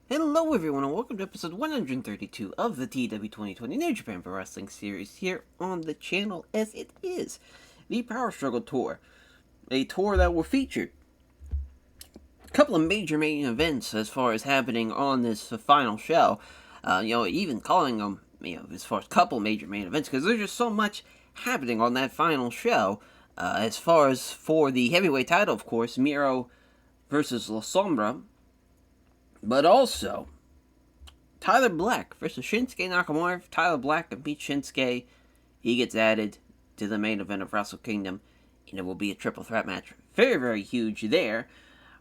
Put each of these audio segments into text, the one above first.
Hello everyone and welcome to episode 132 of the TEW 2020 New Japan Pro Wrestling series here on the channel, as it is the Power Struggle Tour. A tour that will feature a couple of major main events as far as happening on this final show. Even calling them, as far as couple major main events, because there's just so much happening on that final show. As far as for the heavyweight title, of course, Miro versus La Sombra. But also, Tyler Black versus Shinsuke Nakamura. If Tyler Black can beat Shinsuke, he gets added to the main event of Wrestle Kingdom, and it will be a triple threat match. Very, very huge there.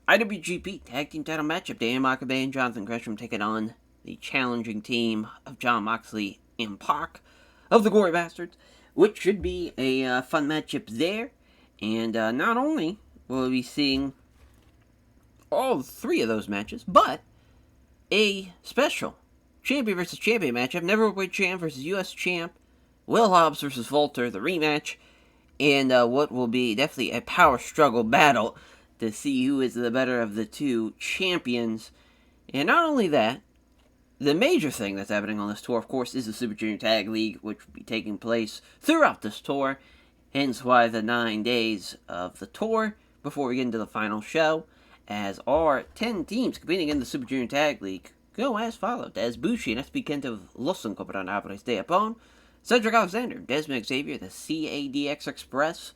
IWGP Tag Team Title matchup. Daniel Makabe and Jonathan Gresham taking on the challenging team of Jon Moxley and Pac of the Gory Bastards, which should be a fun matchup there. And not only will we be seeing all three of those matches, but a special champion versus champion matchup. Neverweight champ versus U.S. champ. Will Hobbs versus Volter, the rematch. And what will be definitely a power struggle battle to see who is the better of the two champions. And not only that, the major thing that's happening on this tour, of course, is the Super Junior Tag League, which will be taking place throughout this tour. Hence why the 9 days of the tour before we get into the final show, as our 10 teams competing in the Super Junior Tag League go as follows: as Bushi and SB Kent of Los Incomparables de Japón, Cedric Alexander, Desmond Xavier, the CADX Express,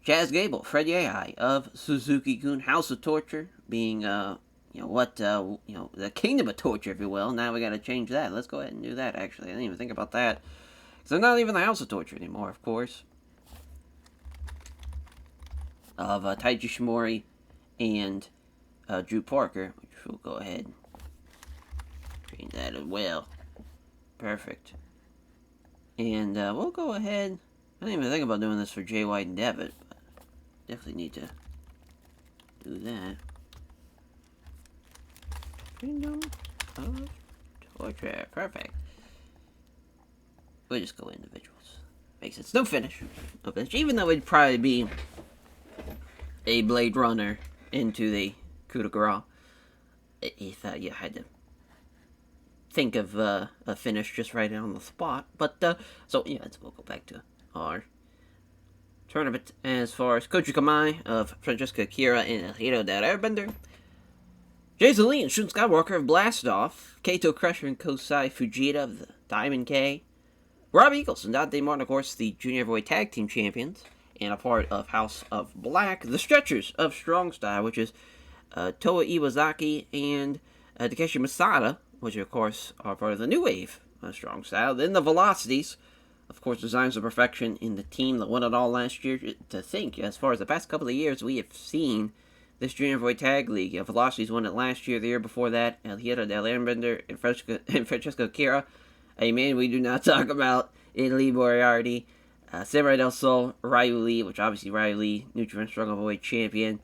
Chaz Gable, Fred Yehai of Suzuki-Gun, House of Torture, being, the Kingdom of Torture, if you will. Now we gotta change that. Let's go ahead and do that, actually. I didn't even think about that. Because they're not even the House of Torture anymore, of course. Of Taiji Shimori and Drew Parker, which we'll go ahead and change that as well. Perfect. And we'll go ahead. I didn't even think about doing this for Jay White and Devitt, but definitely need to do that. Kingdom of Torture. Perfect. We'll just go individuals. Makes sense. No finish. No finish. Even though it'd probably be a Blade Runner into the coup de grace, if you had to think of a finish just right on the spot. But, so we'll go back to our tournament. As far as Koji Kamai of Francesca Akira and El Hero del Airbender, Jason Lee and Shun Skywalker of Blast Off, Kaito Crusher and Kosai Fujita of the Diamond K, Rob Eagles and Dante Martin, of course, the Junior Heavyweight Tag Team Champions, and a part of House of Black, the Stretchers of Strong Style, which is Toa Iwazaki and Takeshi Masada, which of course are part of the New Wave of Strong Style. Then the Velocities, of course, Designs of Perfection in the team that won it all last year. To think, as far as the past couple of years, we have seen this Junior Heavyweight Tag League. Velocities won it last year, the year before that. El Hierro del Airbender and Francesco Akira. A man we do not talk about in Lee Moriarty. Samurai del Sol, Ryu Lee, which obviously Ryu Lee, New Japan Strong Heavyweight Champion.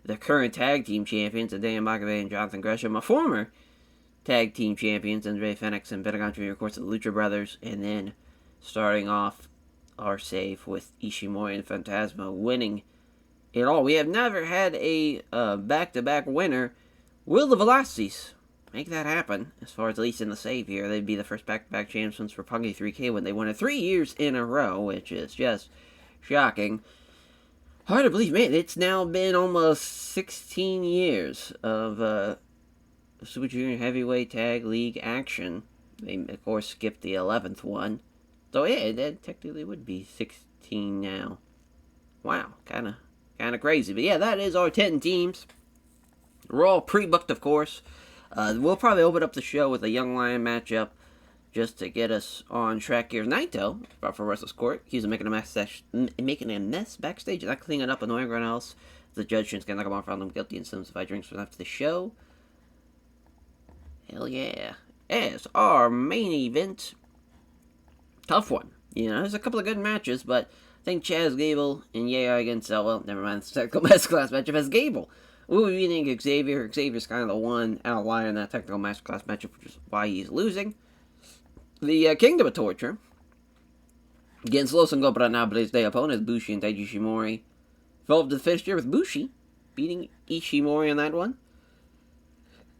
The current Tag Team Champions, Daniel Makabe and Jonathan Gresham. A former Tag Team Champions, Andre Fenix and Pentagon Jr., of course, the Lucha Brothers. And then starting off our save with Ishimori and Phantasma winning it all. We have never had a back-to-back winner. Will the Velocities make that happen? As far as at least in the save here, they'd be the first back-to-back champions for Punky 3K when they won it 3 years in a row, which is just shocking. Hard to believe, man. It's now been almost 16 years of Super Junior Heavyweight Tag League action. They, of course, skipped the 11th one. So, yeah, that technically would be 16 now. Wow, kind of crazy. But, yeah, that is our 10 teams. We're all pre-booked, of course. We'll probably open up the show with a Young Lion matchup just to get us on track here. Naito, for Wrestler's Court, he's making a mess backstage, not cleaning up, annoying everyone else. The judge Shinsuke Nakamura found him guilty and sentenced to 5 drinks after the show. Hell yeah. As our main event, tough one. There's a couple of good matches, but I think Chaz Gable and Yaya against, never mind, the technical masterclass matchup as Gable will be beating Xavier. Xavier's kind of the one outlier in that technical masterclass matchup, which is why he's losing. The Kingdom of Torture against Los Ingobernables de opponents Bushi and Taiji Shimori. Involved to the finish here with Bushi beating Ishimori on that one.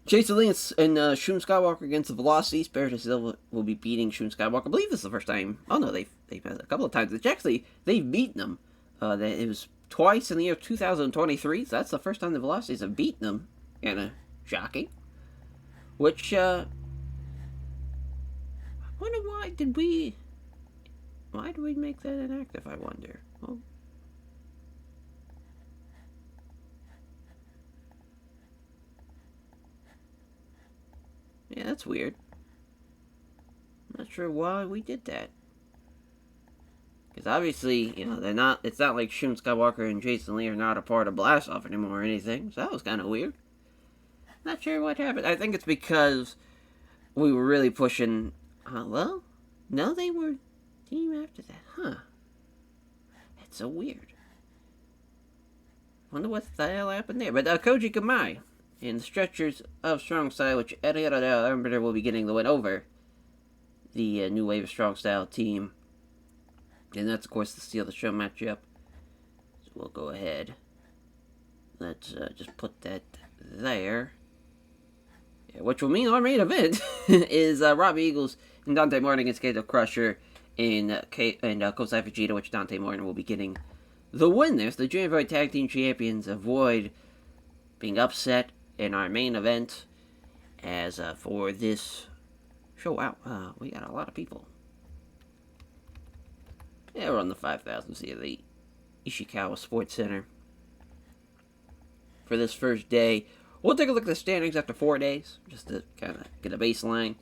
Jason Lee and Shun Skywalker against the Velocities. Barrett and Silva will be beating Shun Skywalker. I believe this is the first time. Oh no, they've met a couple of times. It's actually they've beaten them. It was twice in the year 2023. So that's the first time the Velocities have beaten them. Kinda shocking. Which I wonder why did we make that inactive? I wonder. Well, yeah, that's weird. I'm not sure why we did that. Because obviously, they're not. It's not like Shun Skywalker and Jason Lee are not a part of Blast Off anymore or anything. So that was kind of weird. Not sure what happened. I think it's because we were really pushing. Well, no, they were team after that, huh? That's so weird. Wonder what the hell happened there. But Koji Kamai in the stretchers of Strong Style, which Eddie Arbiter will be getting the win over the New Wave of Strong Style team. And that's, of course, the Steal the Show matchup. So we'll go ahead. Let's just put that there. Yeah, which will mean our main event is Robbie Eagles and Dante Martin against Kato Crusher and Kosai Fujita, which Dante Martin will be getting the win there. So the January Tag Team Champions avoid being upset in our main event. As for this show, wow, we got a lot of people. Yeah, we're on the 5,000 seat of the Ishikawa Sports Center for this first day. We'll take a look at the standings after 4 days, just to kind of get a baseline.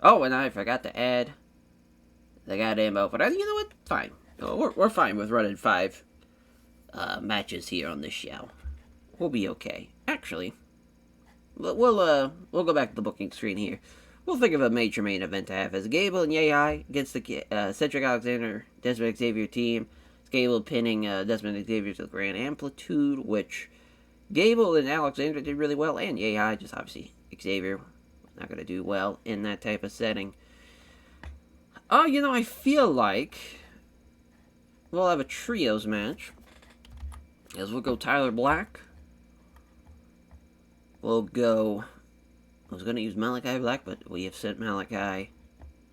Oh, and I forgot to add the goddamn vote, but you know what? Fine. We're fine with running 5 matches here on this show. We'll be okay. Actually, we'll go back to the booking screen here. We'll think of a major main event to have as Gable and Yai against the Cedric Alexander, Desmond Xavier team. Gable pinning Desmond Xavier to the Grand Amplitude, which Gable and Alexander did really well, and Yai, just obviously Xavier not going to do well in that type of setting. I feel like we'll have a trios match. As we'll go Tyler Black. We'll go... I was going to use Malachi Black, but we have sent Malachi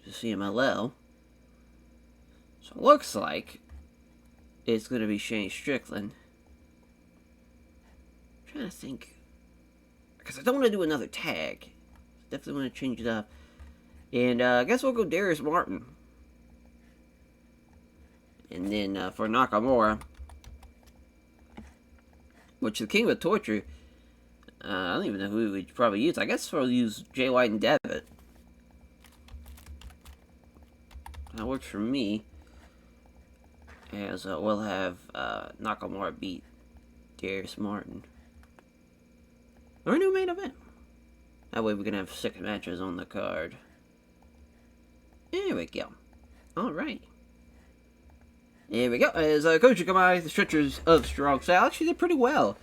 to CMLL. So it looks like it's going to be Shane Strickland. I'm trying to think. Because I don't want to do another tag. Definitely want to change it up. And I guess we'll go Darius Martin. And then for Nakamura, which the King of Torture, I don't even know who we would probably use. I guess we'll use Jay White and Devitt. That works for me. As we'll have Nakamura beat Darius Martin. Our new main event. That way we can have 6 matches on the card. There we go. Alright. There we go. As Koji Kamai, the stretchers of Strong Style, actually did pretty well.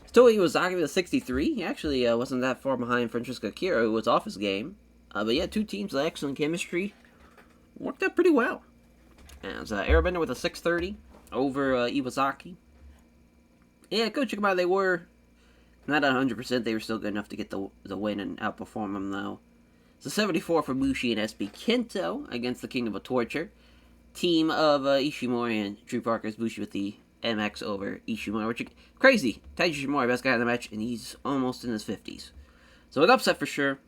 Still, he was arguing with a 63. He actually wasn't that far behind Francesco Akira, who was off his game. But yeah, 2 teams with excellent chemistry. Worked out pretty well. As Airbender with a 630 over Iwasaki. Yeah, Coach Kamai, they were not 100%. They were still good enough to get the win and outperform them, though. So 74 for Bushi and SB Kento against the Kingdom of Torture. Team of Ishimori and Drew Parker's Bushi with the MX over Ishimori, which is crazy. Taiji Ishimori, best guy in the match, and he's almost in his 50s. So an upset for sure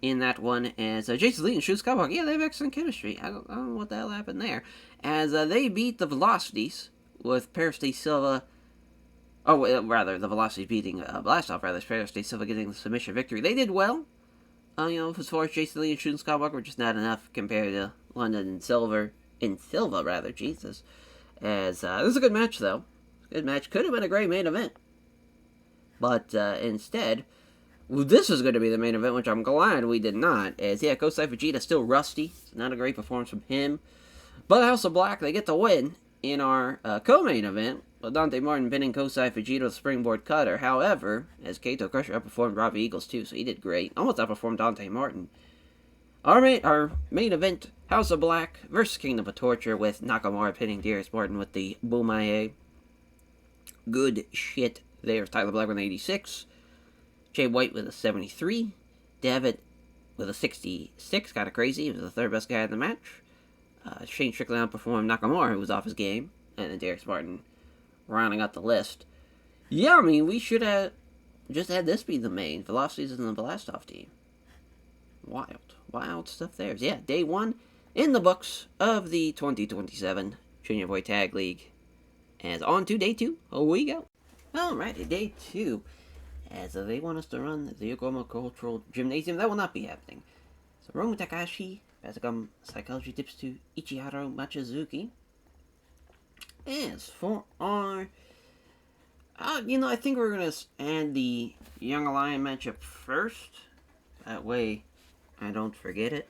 in that one. As Jason Lee and Shu Skywalker, yeah, they have excellent chemistry. I don't know what the hell happened there. As they beat the Velocities with Paris de Silva. Oh, rather, the Velocities beating Blastoff, rather. Paris de Silva getting the submission victory. They did well. As far as Jason Lee and Shun Skywalker, just not enough compared to London and Silva, Jesus. As, it was a good match, though. Good match. Could have been a great main event. But, instead, this was going to be the main event, which I'm glad we did not. As, yeah, Kosai Fujita still rusty. It's not a great performance from him. But House of Black, they get the win in our co-main event. With Dante Martin pinning Kosai Fujita with a springboard cutter. However, as Kato Crusher outperformed Robbie Eagles too, so he did great. Almost outperformed Dante Martin. Our main event, House of Black versus Kingdom of Torture with Nakamura pinning Darius Martin with the Boomaye. Good shit there. Tyler Black with 86. Jay White with a 73. David with a 66. Kind of crazy. He was the third best guy in the match. Shane Strickland outperformed Nakamura, who was off his game. And then Darius Martin rounding out the list. Yeah, I mean, we should have just had this be the main. Velocities and the Blastoff team. Wild stuff there. Yeah, day one in the books of the 2027 Junior Boy Tag League. As on to day two. Oh, we go. Alrighty, day two. As they want us to run the Yokohama Cultural Gymnasium, that will not be happening. So Romu Takahashi, Basicum Psychology Tips to Ichihiro Machizuki. As for our... I think we're going to add the Young Lion matchup first. That way I don't forget it.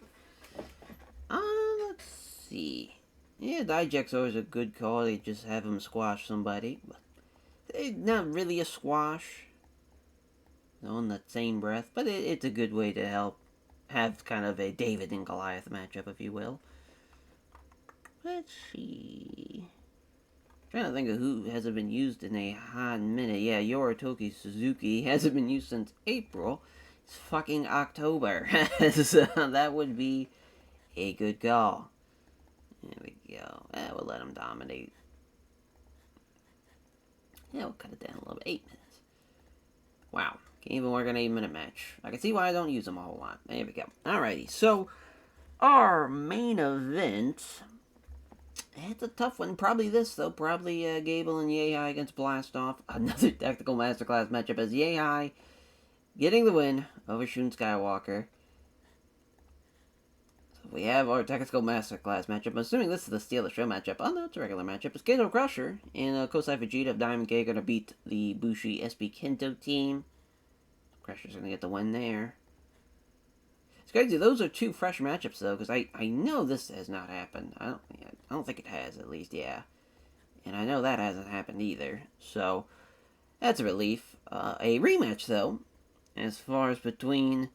Let's see. Yeah, Dijak's always a good call. They just have him squash somebody. But they're not really a squash. In that same breath. But it's a good way to help have kind of a David and Goliath matchup, if you will. Let's see. Trying to think of who hasn't been used in a hot minute. Yeah, Yoritoki Suzuki hasn't been used since April. It's fucking October. So that would be a good call. There we go. We'll let him dominate. Yeah, we'll cut it down a little bit. 8 minutes. Wow. Can't even work an 8-minute match. I can see why I don't use them a whole lot. There we go. Alrighty. So, our main event... It's a tough one. Probably this, though. Probably Gable and Yehai against Blastoff. Another Tactical Masterclass matchup as Yehai getting the win over Shun Skywalker. So we have our Tactical Masterclass matchup. I'm assuming this is the Steal the Show matchup. Oh, no, it's a regular matchup. It's Kato Crusher and Kosai Vegeta of Diamond K going to beat the Bushi SB Kento team. Crusher's going to get the win there. It's crazy. Those are two fresh matchups, though, because I know this has not happened. I don't think it has, at least, yeah. And I know that hasn't happened either. So, that's a relief. A rematch, though, as far as between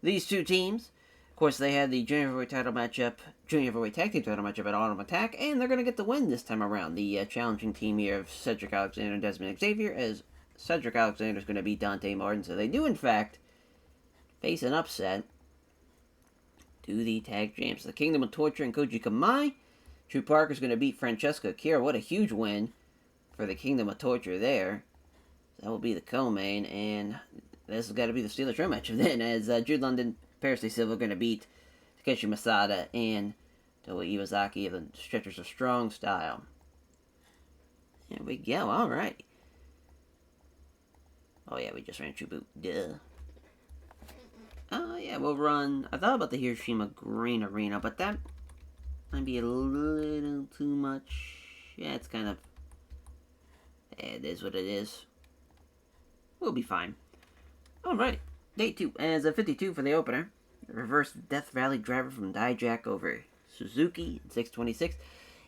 these two teams. Of course, they had the Junior Heavyweight title matchup, Junior Heavyweight Tag Team title matchup at Autumn Attack, and they're going to get the win this time around. The challenging team here of Cedric Alexander and Desmond Xavier, as Cedric Alexander is going to beat Dante Martin. So they do, in fact, face an upset to the tag champs. The Kingdom of Torture and Koji Kamai. Drew Parker's going to beat Francesca Akira. What a huge win for the Kingdom of Torture there. That will be the co-main, and this has got to be the Steelers Show match then, as Jude London, Paris De Silva are going to beat Takeshi Masada and Toa Iwazaki of the Stretchers of Strong Style. There we go, alright. Oh yeah, we just ran True Boot, duh. Oh yeah, we'll run... I thought about the Hiroshima Green Arena, but that might be a little too much. Yeah, it's kind of... It is what it is. We'll be fine. Alright, day 2. As a 52 for the opener. The reverse Death Valley driver from Dijak over Suzuki in 626.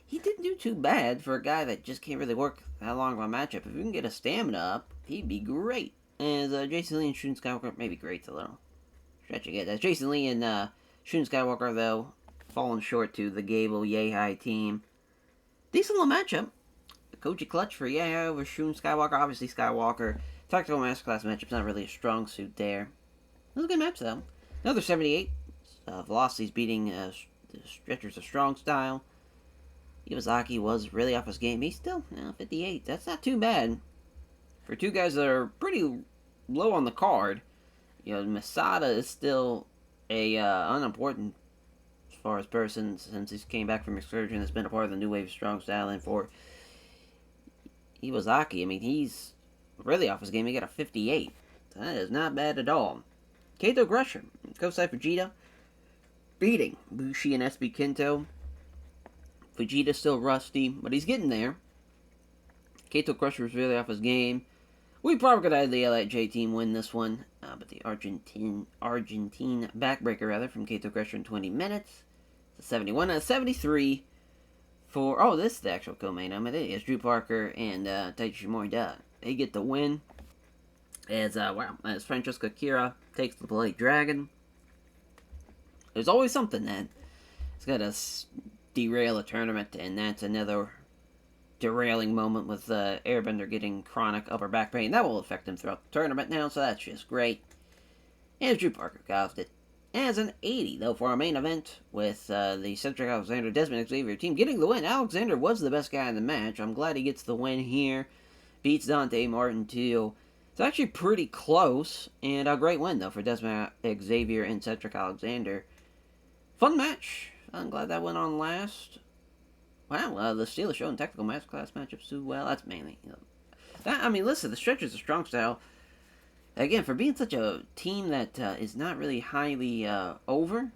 He didn't do too bad for a guy that just can't really work that long of a matchup. If we can get a stamina up, he'd be great. As Jason Lee and Shun Skywalker, maybe great's a little stretching it. As Jason Lee and Shun Skywalker, though, falling short to the Gable Yehai team. Decent little matchup. Koji Clutch for Yehai over Shun Skywalker. Obviously, Skywalker. Tactical Masterclass matchup's not really a strong suit there. It was a good match, though. Another 78. Velocity's beating the Stretchers of Strong Style. Iwazaki was really off his game. He's still 58. That's not too bad. For two guys that are pretty low on the card. Masada is still a unimportant as far as person since he came back from excursion. Has been a part of the new wave of Strong Style. And for Iwazaki, I mean, he's really off his game. He got a 58. That is not bad at all. Kato Crusher, Kosai Vegeta, beating Bushi and SB Kento. Vegeta's still rusty, but he's getting there. Kato Crusher is really off his game. We probably could have the LIJ team win this one, but the Argentine backbreaker, from Kato Crusher in 20 minutes. It's a 71 and a 73 for... Oh, this is the actual co-main. I mean, it is Drew Parker and Taichi Morida. They get the win. As Francesca Akira takes the Blade Dragon. There's always something that it's got to derail a tournament, and that's another derailing moment with Airbender getting chronic upper back pain. That will affect him throughout the tournament now, so that's just great. And Drew Parker golfed it as an 80, though, for our main event with the Cedric Alexander Desmond Xavier team getting the win. Alexander was the best guy in the match. I'm glad he gets the win here. Beats Dante Martin, too. It's actually pretty close, and a great win, though, for Desmond Xavier and Cedric Alexander. Fun match. I'm glad that went on last. Wow, the Steelers showing technical masterclass matchups too well. That's mainly, listen, the Stretchers are strong style. Again, for being such a team that is not really highly over,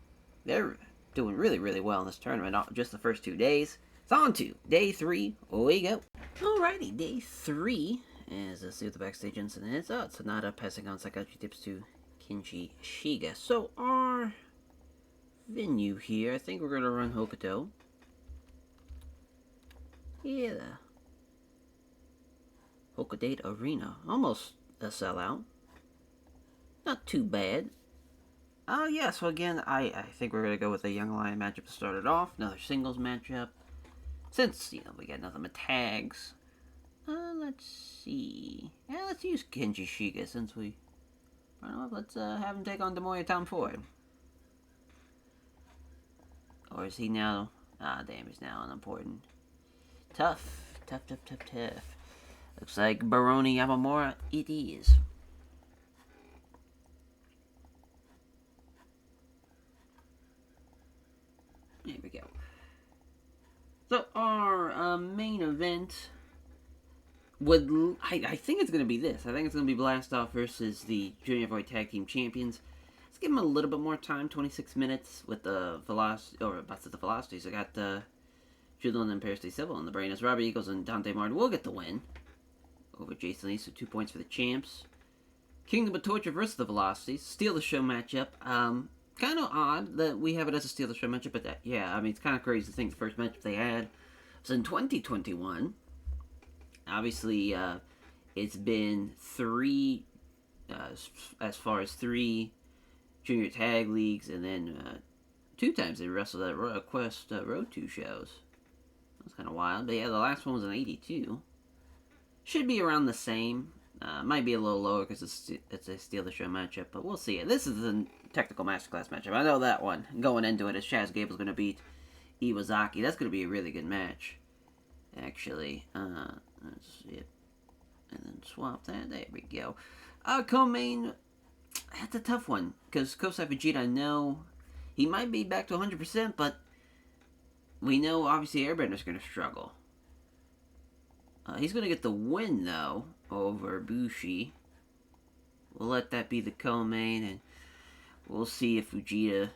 they're doing really, really well in this tournament. Just the first 2 days. It's on to day 3. Away we go. Alrighty, day 3. As let's see what the backstage incident is. Oh, it's Sonata passing on psychiatry tips to Kenji Shiga. So our venue here, I think we're going to run Hokuto. Yeah, the Hokudate Arena. Almost a sellout. Not too bad. Oh, yeah, so again, I think we're going to go with a Young Lion matchup to start it off. Another singles matchup. Since, we got nothing but tags. Let's see. Yeah, let's use Kenji Shiga since we... let's have him take on Demoya Tom Ford. Or is he now... damn, he's now unimportant. Tough. Looks like Baroni Yamamura it is. There we go. So our main event would... I think it's going to be this. I think it's going to be Blast Off versus the Junior Heavyweight Tag Team Champions. Let's give them a little bit more time. 26 minutes with the Velocity... Or, about the Velocities. I got Julian and Paris Civil on the brain as Robbie Eagles and Dante Martin will get the win over Jason Lee, so 2 points for the champs. Kingdom of Torture versus the Velocities. Steal the Show matchup. Kind of odd that we have it as a Steal the Show matchup, but it's kind of crazy to think the first matchup they had was in 2021. Obviously, it's been 3, as far as 3 junior tag leagues, and then 2 times they wrestled at Royal Quest Road 2 shows. That's kind of wild. But yeah, the last one was in 82. Should be around the same. Might be a little lower because it's a Steal the Show matchup, but we'll see. This is the Technical Masterclass matchup. I know that one. Going into it, as Chaz Gable's going to beat Iwazaki. That's going to be a really good match, actually. Let's see it. And then swap that. There we go. Co-main, that's a tough one, because Kosei Fujita, I know he might be back to 100%, but we know, obviously, Airbender's going to struggle. He's going to get the win, though, over Bushi. We'll let that be the co-main, and we'll see if Fujita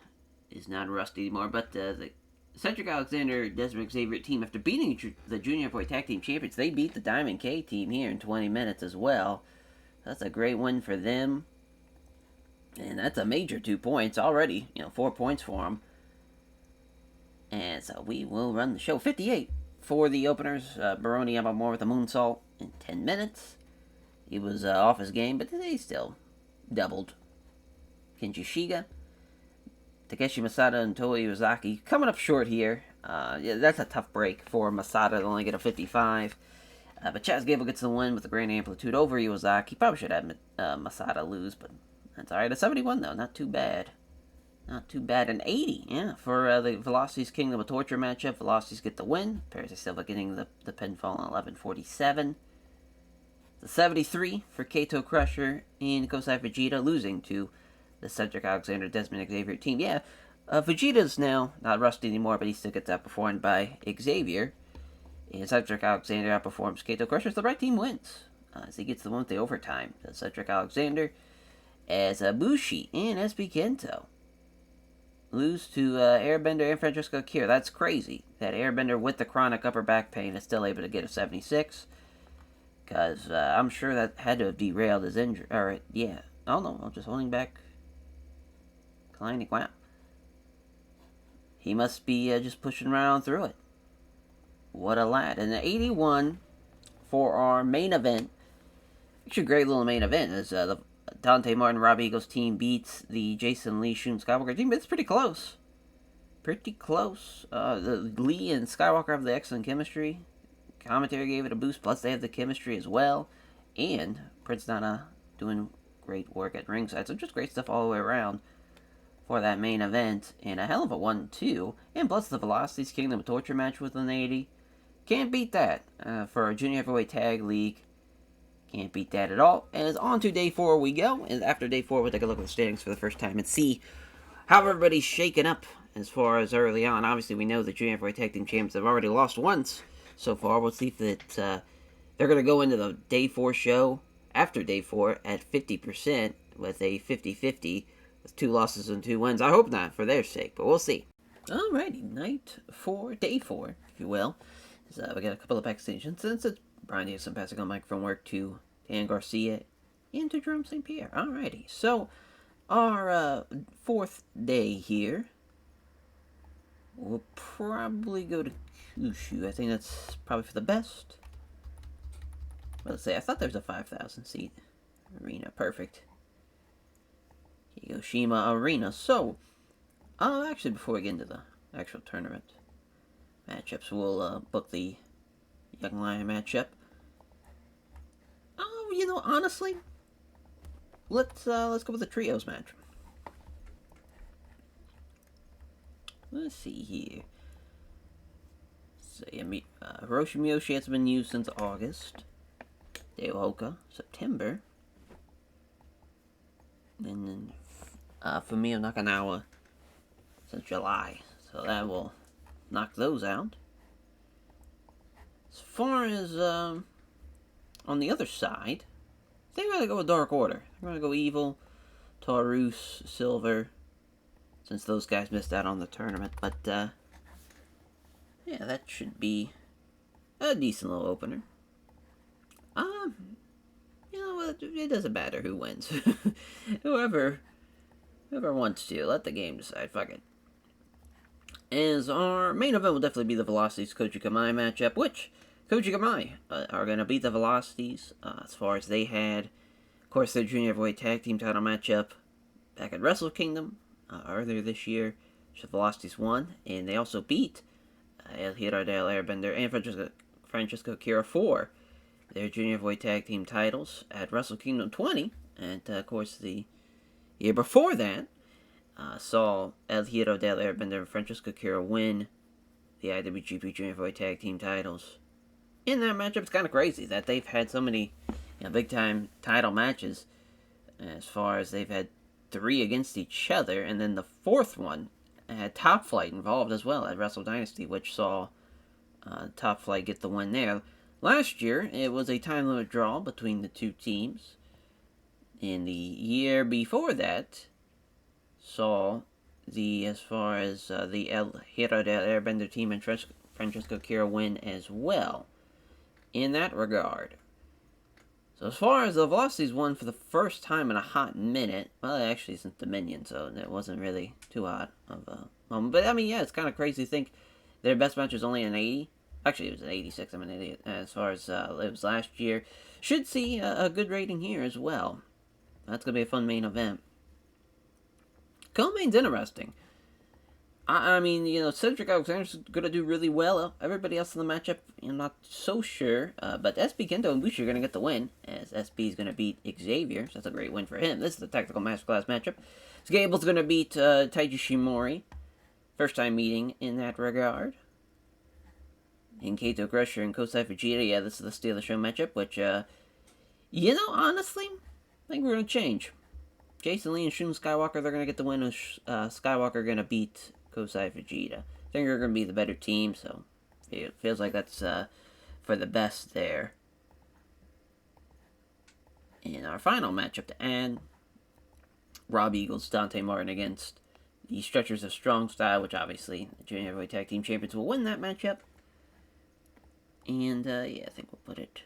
is not rusty anymore. But the Cedric Alexander Desmond Xavier team, after beating the Junior Heavyweight Tag Team Champions, they beat the Diamond K team here in 20 minutes as well. That's a great win for them. And that's a major 2 points already. 4 points for them. And so we will run the show. 58 for the openers. Baroni Yamamura with a moonsault in 10 minutes. He was off his game, but they still doubled. Kenji Shiga, Takeshi Masada, and Toa Iwazaki coming up short here. That's a tough break for Masada to only get a 55. But Chaz Gable gets the win with a great amplitude over Iwazaki. Probably should have Masada lose, but that's alright. A 71, though. Not too bad. Not too bad. An 80, for the Velocities Kingdom of Torture matchup. Velocities get the win. Paris Silva getting the pinfall on 11:47. The 73 for Kato Crusher and Kosei Fujita, losing to the Cedric Alexander Desmond Xavier team. Fujita's now not rusty anymore, but he still gets outperformed by Xavier. And Cedric Alexander outperforms Kato Crusher. The right team wins as he gets the win with the overtime. The Cedric Alexander as Bushi and SB Kento lose to Airbender and Francesco Akira. That's crazy that Airbender with the chronic upper back pain is still able to get a 76. Because I'm sure that had to have derailed his injury. Or, yeah. Oh, no. I'm just holding back. Kleinick. Wow. He must be just pushing right on through it. What a lad. And the 81 for our main event. Actually, a great little main event. As the Dante Martin, Robbie Eagles team beats the Jason Lee, Shun Skywalker team. But it's pretty close. Pretty close. The Lee and Skywalker have the excellent chemistry. commentary gave it a boost. Plus, they have the chemistry as well. And Prince Nana doing great work at ringside. So just great stuff all the way around for that main event. And a hell of a 1-2. And plus the Velocities Kingdom Torture match with an 80. Can't beat that for a Junior Heavyweight Tag League. Can't beat that at all. And on to day 4 we go. And after day 4, we'll take a look at the standings for the first time and see how everybody's shaken up as far as early on. Obviously, we know the Junior Heavyweight Tag Team Champions have already lost once so far. We'll see if that, they're going to go into the day 4 show after day 4 at 50% with a 50-50 with 2 losses and 2 wins. I hope not for their sake, but we'll see. Alrighty, night 4, day 4, if you will. So we got a couple of backstage incidents. It's Brian Dixon passing on microphone work to Dan Garcia and to Jerome St. Pierre. Alrighty, so our 4th day here, we'll probably go to Kyushu. I think that's probably for the best. Well, let's say, I thought there was a 5,000 seat arena. Perfect. Hiroshima Arena. So, actually, before we get into the actual tournament matchups, we'll book the Young Lion matchup. Oh, you know, honestly, let's go with the trios match. Let's see here. So yeah, Hiroshi Miyoshi has been used since August. Daohoka, September. And then Fumio Nakanawa since July. So that will knock those out. As far as on the other side, I think we're going to go with Dark Order. We're going to go Evil, Taurus, Silver, since those guys missed out on the tournament. But, yeah, that should be a decent little opener. You know, it doesn't matter who wins. Whoever wants to. Let the game decide. Fuck it. As our main event will definitely be the Velocities Koji Kamai matchup, which Koji Kamai are going to beat the Velocities as far as they had, of course, their Junior Heavyweight Tag Team title matchup back at Wrestle Kingdom earlier this year, which the Velocities won, and they also beat El Hero del Airbender and Francesco Akira for their Junior Heavyweight Tag Team titles at Wrestle Kingdom 20, and of course the year before that saw El Hero del Airbender and Francesco Akira win the IWGP Junior Heavyweight Tag Team titles. In that matchup, it's kind of crazy that they've had so many big-time title matches, as far as they've had 3 against each other, and then the 4th one had Top Flight involved as well at Wrestle Dynasty, which saw Top Flight get the win there. Last year, it was a time limit draw between the 2 teams. In the year before that, saw as far as the El Hero del Airbender team and Francesco Akira win as well. In that regard. So as far as the Velocities won for the first time in a hot minute, well, actually since Dominion, so it wasn't really too hot of a moment. But I mean, yeah, it's kind of crazy to think their best match was only an 80. Actually, it was an 86. I'm an idiot. As far as it was last year, should see a good rating here as well. That's gonna be a fun main event. Co-main's interesting. I mean, you know, Cedric Alexander's going to do really well. Everybody else in the matchup, I'm not so sure. But SB Kento and Bushi are going to get the win, as SB is going to beat Xavier. So that's a great win for him. This is the Tactical Masterclass matchup. So Gable's going to beat Taiji Shimori. First time meeting in that regard. And Kato Crusher and Kosai Fujita. Yeah, this is the Steal the Show matchup, which, you know, honestly, I think we're going to change. Jason Lee and Shun Skywalker, they're going to get the win. Skywalker going to beat Kosai Fujita. I think they're going to be the better team, so it feels like that's for the best there. And our final matchup to add, Rob Eagles, Dante Martin against the Stretchers of Strong Style, which obviously the Junior Heavyweight Tag Team Champions will win that matchup. And, yeah, I think we'll put it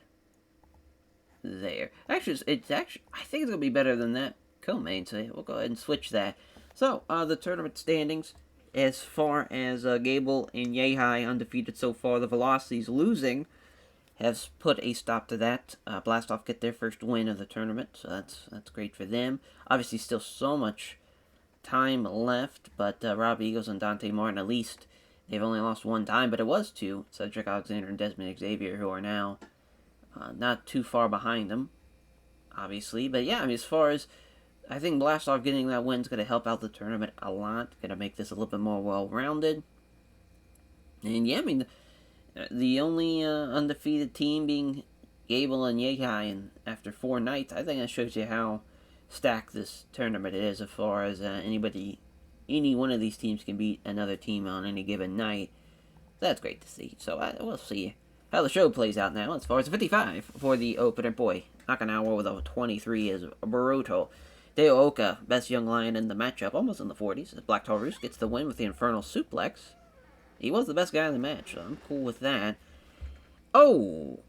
there. Actually, I think it's going to be better than that co-main, so yeah, we'll go ahead and switch that. So, the tournament standings, as far as Gable and Yehai undefeated so far, the Velocities losing has put a stop to that. Blastoff get their first win of the tournament, so that's great for them. Obviously, still so much time left, but Rob Eagles and Dante Martin, at least They've only lost one time, but it was two. Cedric Alexander and Desmond Xavier, who are now not too far behind them, obviously. But yeah, I mean, as far as I think Blastoff getting that win is going to help out the tournament a lot. Going to make this a little bit more well-rounded. And yeah, I mean, the only undefeated team being Gable and Yehai, and after 4 nights, I think that shows you how stacked this tournament is as far as any one of these teams can beat another team on any given night. That's great to see. So we'll see how the show plays out now as far as 55 for the opener. Boy, Nakanawa with a 23 is brutal. Daioka, best young lion in the matchup, almost in the 40s. As Black Taurus gets the win with the Infernal Suplex. He was the best guy in the match, so I'm cool with that. Oh!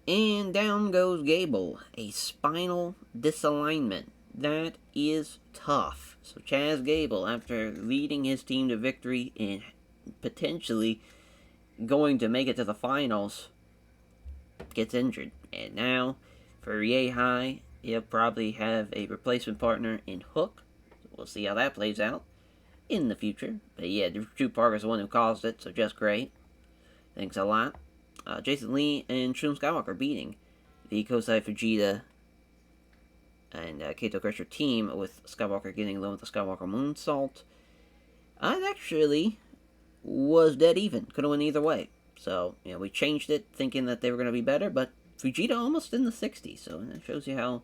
And down goes Gable. A spinal disalignment. That is tough. So Chaz Gable, after leading his team to victory and potentially going to make it to the finals, gets injured. And now, for Yehai, he'll probably have a replacement partner in Hook. So we'll see how that plays out in the future. But yeah, Drew Parker's the one who caused it, so just great. Thanks a lot. Jason Lee and Shun Skywalker beating the Kosei Fujita and Kato Crusher team, with Skywalker getting alone with the Skywalker Moonsault. It actually was dead even. Could have went either way. So, you know, we changed it thinking that they were going to be better, but Fujita almost in the 60s, so that shows you how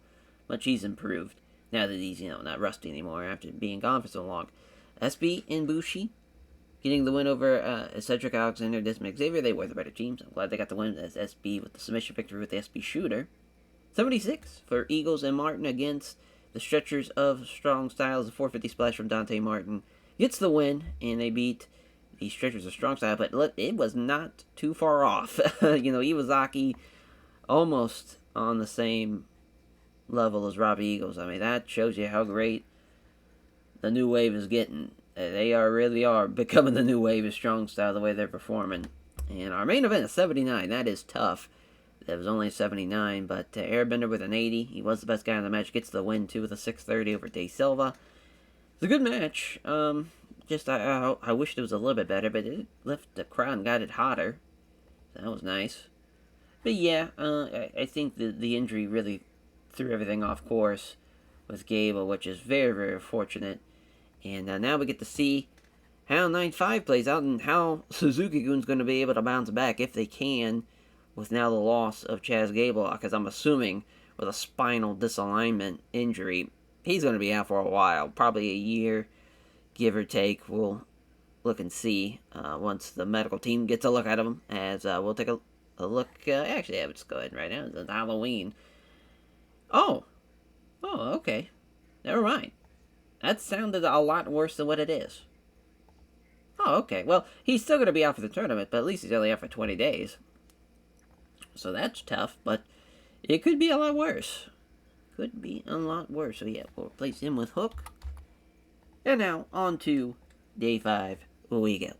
much he's improved now that he's, you know, not rusty anymore after being gone for so long. SB and Bushi getting the win over Cedric Alexander, Desmond Xavier. They were the better teams. I'm glad they got the win as SB with the submission victory with the SB shooter. 76 for Eagles and Martin against the Stretchers of Strong Styles. A 450 splash from Dante Martin gets the win, and they beat the Stretchers of Strong Style. But look, it was not too far off. You know, Iwazaki almost on the same level as Robbie Eagles. I mean, that shows you how great the new wave is getting. They really are becoming the new wave of Strong Style the way they're performing. And our main event is 79. That is tough. That was only 79, but Airbender with an 80. He was the best guy in the match. Gets the win, too, with a 630 over Day Silva. It's a good match. I wished it was a little bit better, but it left the crowd and got it hotter. So that was nice. But yeah, I think the injury really threw everything off course with Gable, which is very, very fortunate. And now we get to see how 9-5 plays out and how Suzuki-gun's going to be able to bounce back, if they can, with now the loss of Chaz Gable, because I'm assuming with a spinal disalignment injury, he's going to be out for a while, probably a year, give or take. We'll look and see once the medical team gets a look at him, as we'll take a look. Actually, let's go ahead right now. It's Halloween. Oh, okay. Never mind. That sounded a lot worse than what it is. Oh, okay. Well, he's still going to be out for the tournament, but at least he's only out for 20 days. So that's tough, but it could be a lot worse. Could be a lot worse. So yeah, we'll replace him with Hook. And now, on to Day 5. We go.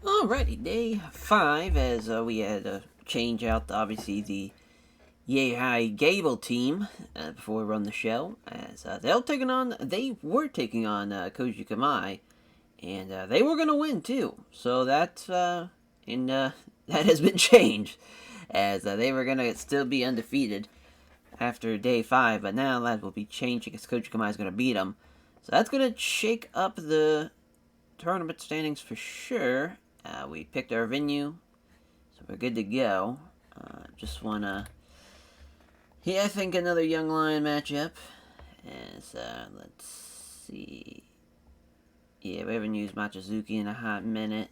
Alrighty, Day 5, as we had to change out, obviously, the Yehai Gable team before we run the show. As they were taking on Koji Kamai, and they were going to win, too. So that's, that has been changed, as they were going to still be undefeated after Day 5, but now that will be changing because Koji Kamai is going to beat them. So that's going to shake up the tournament standings for sure. We picked our venue, so we're good to go. Just want to... Yeah, I think another Young Lion matchup. As, let's see... Yeah, we haven't used Machizuki in a hot minute.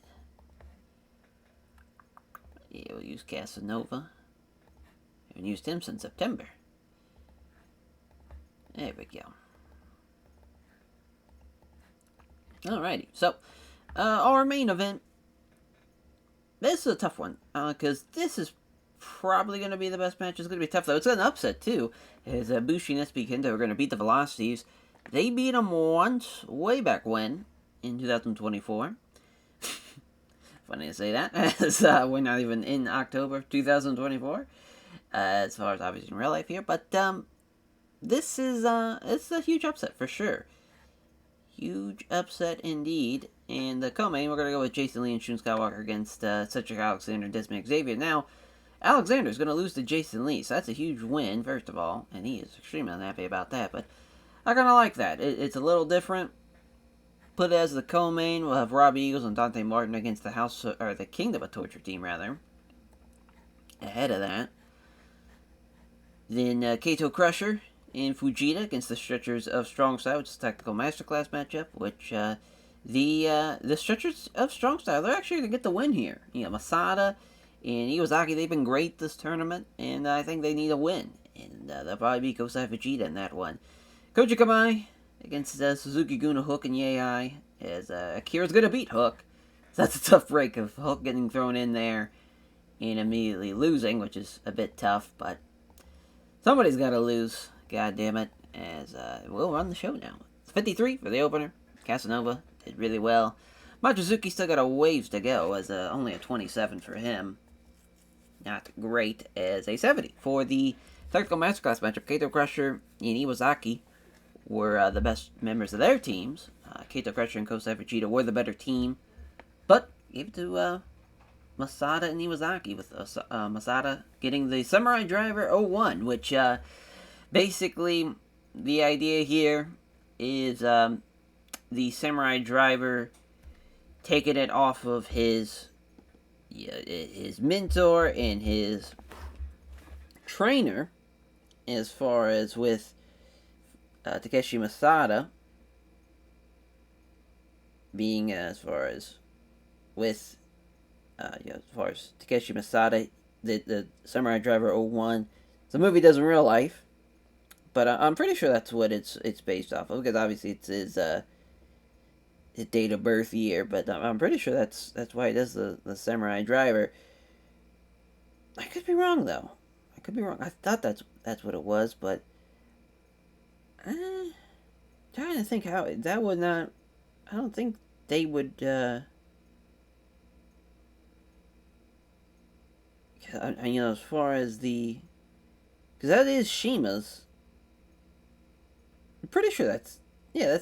Yeah, we'll use Casanova. We haven't used him since September. There we go. Alrighty, so, our main event. This is a tough one, because this is probably going to be the best match. It's going to be tough, though. It's an upset, too, as Bushi and SB Kendo are going to beat the Velocities. They beat them once, way back when, in 2024. Funny to say that, as we're not even in October 2024, as far as obviously in real life here. But this is it's a huge upset, for sure. Huge upset indeed, In the co-main, we're going to go with Jason Lee and Shun Skywalker against Cedric Alexander and Desmond Xavier. Now, Alexander's going to lose to Jason Lee, so that's a huge win, first of all, and he is extremely unhappy about that, but I kind of like that. It's a little different. Put it as the co-main, we'll have Robbie Eagles and Dante Martin against the Kingdom of Torture team, rather. Ahead of that. Then Kato Crusher and Fujita against the Stretchers of Strong Style, which is a tactical masterclass matchup, which the Stretchers of Strong Style, they're actually going to get the win here. You know, Masada and Iwazaki, they've been great this tournament, and I think they need a win. And they'll probably beat Kosai Fujita in that one. Koji Kamai against Suzuki Guna, Hook, and Yei, as Akira's going to beat Hook. So that's a tough break of Hook getting thrown in there and immediately losing, which is a bit tough, but somebody's got to lose. God damn it. As we'll run the show now. It's 53 for the opener. Casanova did really well. Machizuki still got a ways to go, as only a 27 for him. Not great, as a 70 for the Tactical Masterclass matchup. Kato Crusher and Iwazaki were the best members of their teams. Kato Crusher and Kosai Fujita were the better team, but gave it to Masada and Iwazaki, with Masada getting the Samurai Driver 01, which basically the idea here is the Samurai Driver taking it off of his mentor and his trainer, as far as with Takeshi Masada being as far as Takeshi Masada, the Samurai Driver 01. The movie does in real life, but I'm pretty sure that's what it's based off of, because obviously it's his date of birth year, but I'm pretty sure that's why he does the Samurai Driver. I could be wrong, though. I could be wrong. I thought that's what it was, but trying to think how that would not. I don't think they would. As far as because that is Shima's. I'm pretty sure that's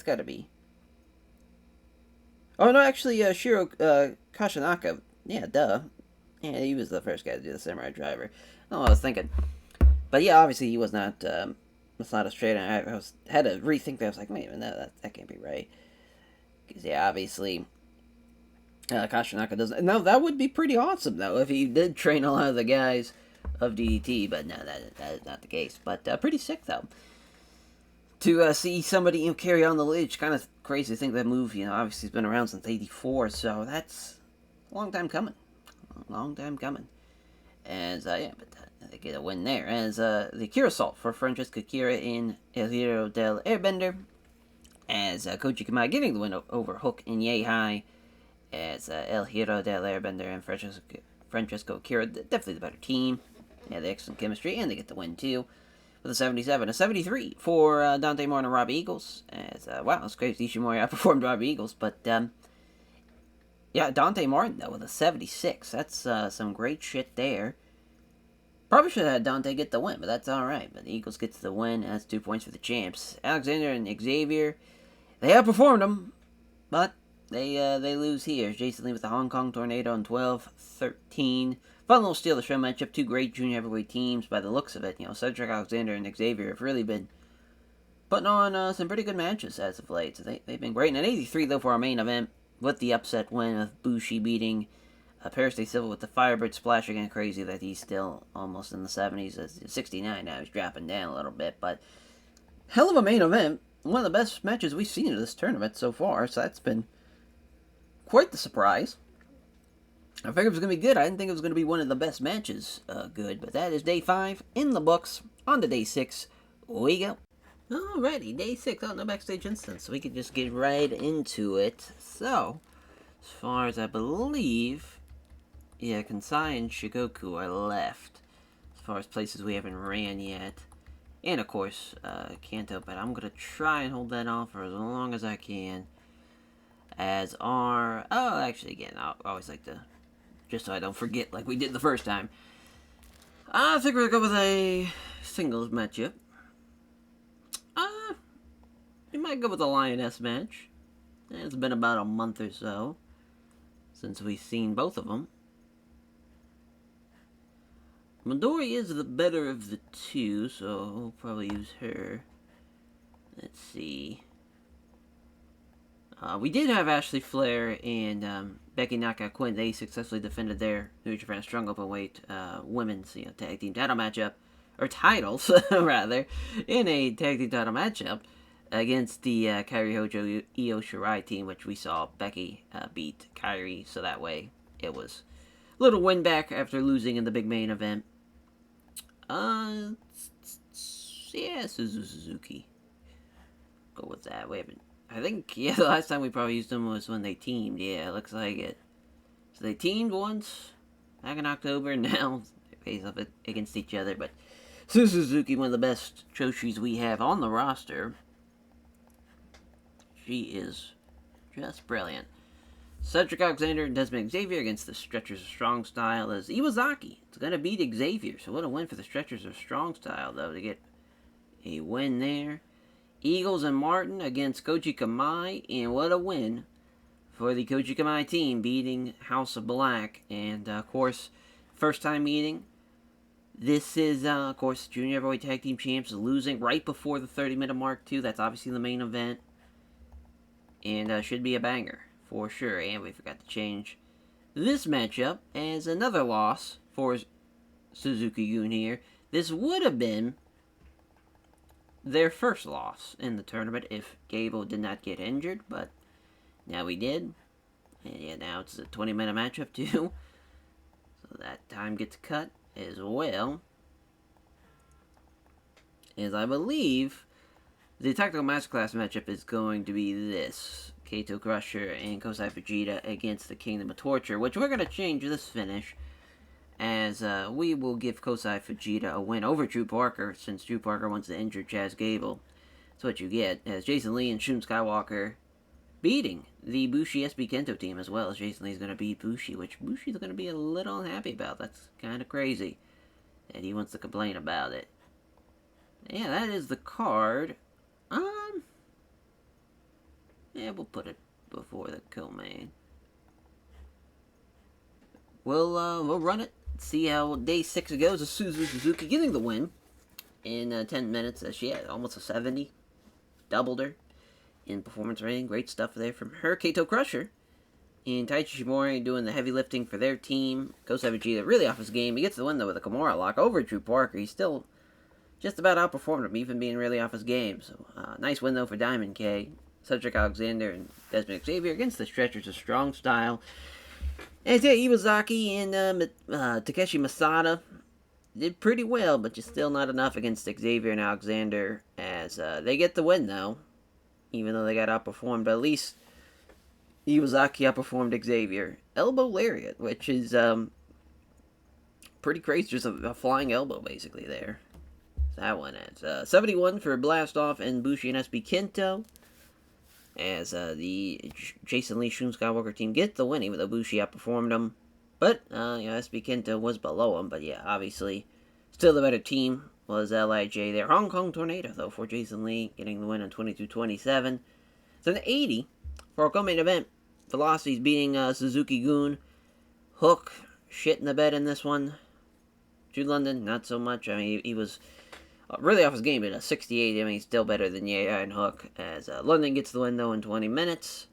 got to be. Oh no, actually, Shiro Kashinaka. Yeah, duh. Yeah, he was the first guy to do the Samurai Driver. Oh, I was thinking, but yeah, obviously he was not. Masada's trainer. I had to rethink that. I was like, wait a minute, that can't be right. Because yeah, obviously, Kashinaka doesn't. Now that would be pretty awesome though if he did train a lot of the guys of DDT, but no, that is not the case. But pretty sick though. To see somebody carry on the lead, kind of crazy to think that move, obviously has been around since '84, so that's a long time coming. As, but they get a win there. As the Akira Assault for Francesco Akira in El Hero del Airbender. As Koji Kamai getting the win over Hook and Yei, as El Hero del Airbender and Francesco Akira, definitely the better team. Yeah, the excellent chemistry, and they get the win too. With a 77. A 73 for Dante Martin and Robbie Eagles. As, wow, that's crazy. Ishimori outperformed Robbie Eagles. But, yeah, Dante Martin, though, with a 76. That's some great shit there. Probably should have had Dante get the win, but that's alright. But the Eagles gets the win. That's 2 points for the champs. Alexander and Xavier, they outperformed them, but they lose here. Jason Lee with the Hong Kong Tornado in 12-13. Fun little steal the show matchup. Two great junior heavyweight teams by the looks of it. Cedric Alexander and Xavier have really been putting on some pretty good matches as of late. So they've been great. And at 83, though, for our main event, with the upset win of Bushi beating Paris Day Silva with the Firebird Splash. Again, crazy that he's still almost in the 70s. As 69 now, he's dropping down a little bit. But hell of a main event. One of the best matches we've seen in this tournament so far. So that's been quite the surprise. I figured it was going to be good. I didn't think it was going to be one of the best matches good. But that is day 5 in the books. On to day 6 we go. Alrighty, day 6. Oh, no backstage instance. So we can just get right into it. So, as far as I believe, yeah, Kansai and Shigoku are left. As far as places we haven't ran yet. And, of course, Kanto. But I'm going to try and hold that off for as long as I can. As our... Oh, actually, again, I always like to... Just so I don't forget like we did the first time. I think we're going to go with a singles matchup. We might go with a Lioness match. It's been about a month or so since we've seen both of them. Midori is the better of the two, so we'll probably use her. Let's see. We did have Ashley Flair and Becky Knockout Quinn. They successfully defended their New Japan Strong Openweight women's tag team title matchup, or titles rather, in a tag team title matchup against the Kairi Hojo Io Shirai team, which we saw Becky beat Kairi. So that way, it was a little win back after losing in the big main event. Yeah, Suzuki. Go with that. We haven't. I think, yeah, the last time we probably used them was when they teamed. Yeah, it looks like it. So they teamed once back in October, and now they face off against each other. But Suzuki, one of the best Choshis we have on the roster. She is just brilliant. Cedric Alexander and Desmond Xavier against the Stretchers of Strong Style as Iwazaki. It's going to beat Xavier, so what a win for the Stretchers of Strong Style, though, to get a win there. Eagles and Martin against Koji Kamai, and what a win for the Koji Kamai team, beating House of Black. And, of course, first time meeting. This is, of course, Junior Heavyweight Tag Team Champs losing right before the 30-minute mark, too. That's obviously the main event. And should be a banger, for sure. And we forgot to change this matchup as another loss for Suzuki-gun here. This would have been their first loss in the tournament if Gable did not get injured, but now he did. And yeah, now it's a 20-minute matchup too. So that time gets cut as well. As I believe the Tactical Masterclass matchup is going to be this. Kaito Crusher and Kosai Fujita against the Kingdom of Torture, which we're going to change this finish as we will give Kosai Fujita a win over Drew Parker, since Drew Parker wants to injure Chaz Gable. That's what you get, as Jason Lee and Shun Skywalker beating the Bushi SB Kento team, as well as Jason Lee's going to beat Bushi, which Bushi's going to be a little unhappy about. That's kind of crazy, and he wants to complain about it. Yeah, that is the card. Yeah, we'll put it before the co-main. We'll run it. See how day 6 goes. Suzuki getting the win in 10 minutes. She had almost a 70. Doubled her in performance rating. Great stuff there from her. Kaito Crusher and Taichi Shimori doing the heavy lifting for their team. Kosai Fujita really off his game. He gets the win, though, with a Kimura lock over Drew Parker. He's still just about outperformed him, even being really off his game. So, nice win, though, for Diamond K. Cedric Alexander and Desmond Xavier against the Stretchers of Strong Style. And yeah, Iwazaki and Takeshi Masada did pretty well, but just still not enough against Xavier and Alexander, as they get the win, though, even though they got outperformed. But at least Iwazaki outperformed Xavier. Elbow Lariat, which is pretty crazy, just a flying elbow, basically, there. That one is 71 for Blast Off and Bushi and SB Kento, as the Jason Lee Shun Skywalker team get the win, even though Bushi outperformed them. But, SB Kento was below him. But yeah, obviously, still the better team was LIJ there. Hong Kong Tornado, though, for Jason Lee, getting the win on 22-27. So an 80 for our co-main event. Velocity's beating Suzuki-gun. Hook, shit in the bed in this one. Jude London, not so much. I mean, he was really off his game at a 68. I mean, he's still better than Yaya and Hook, as London gets the win, though, in 20 minutes.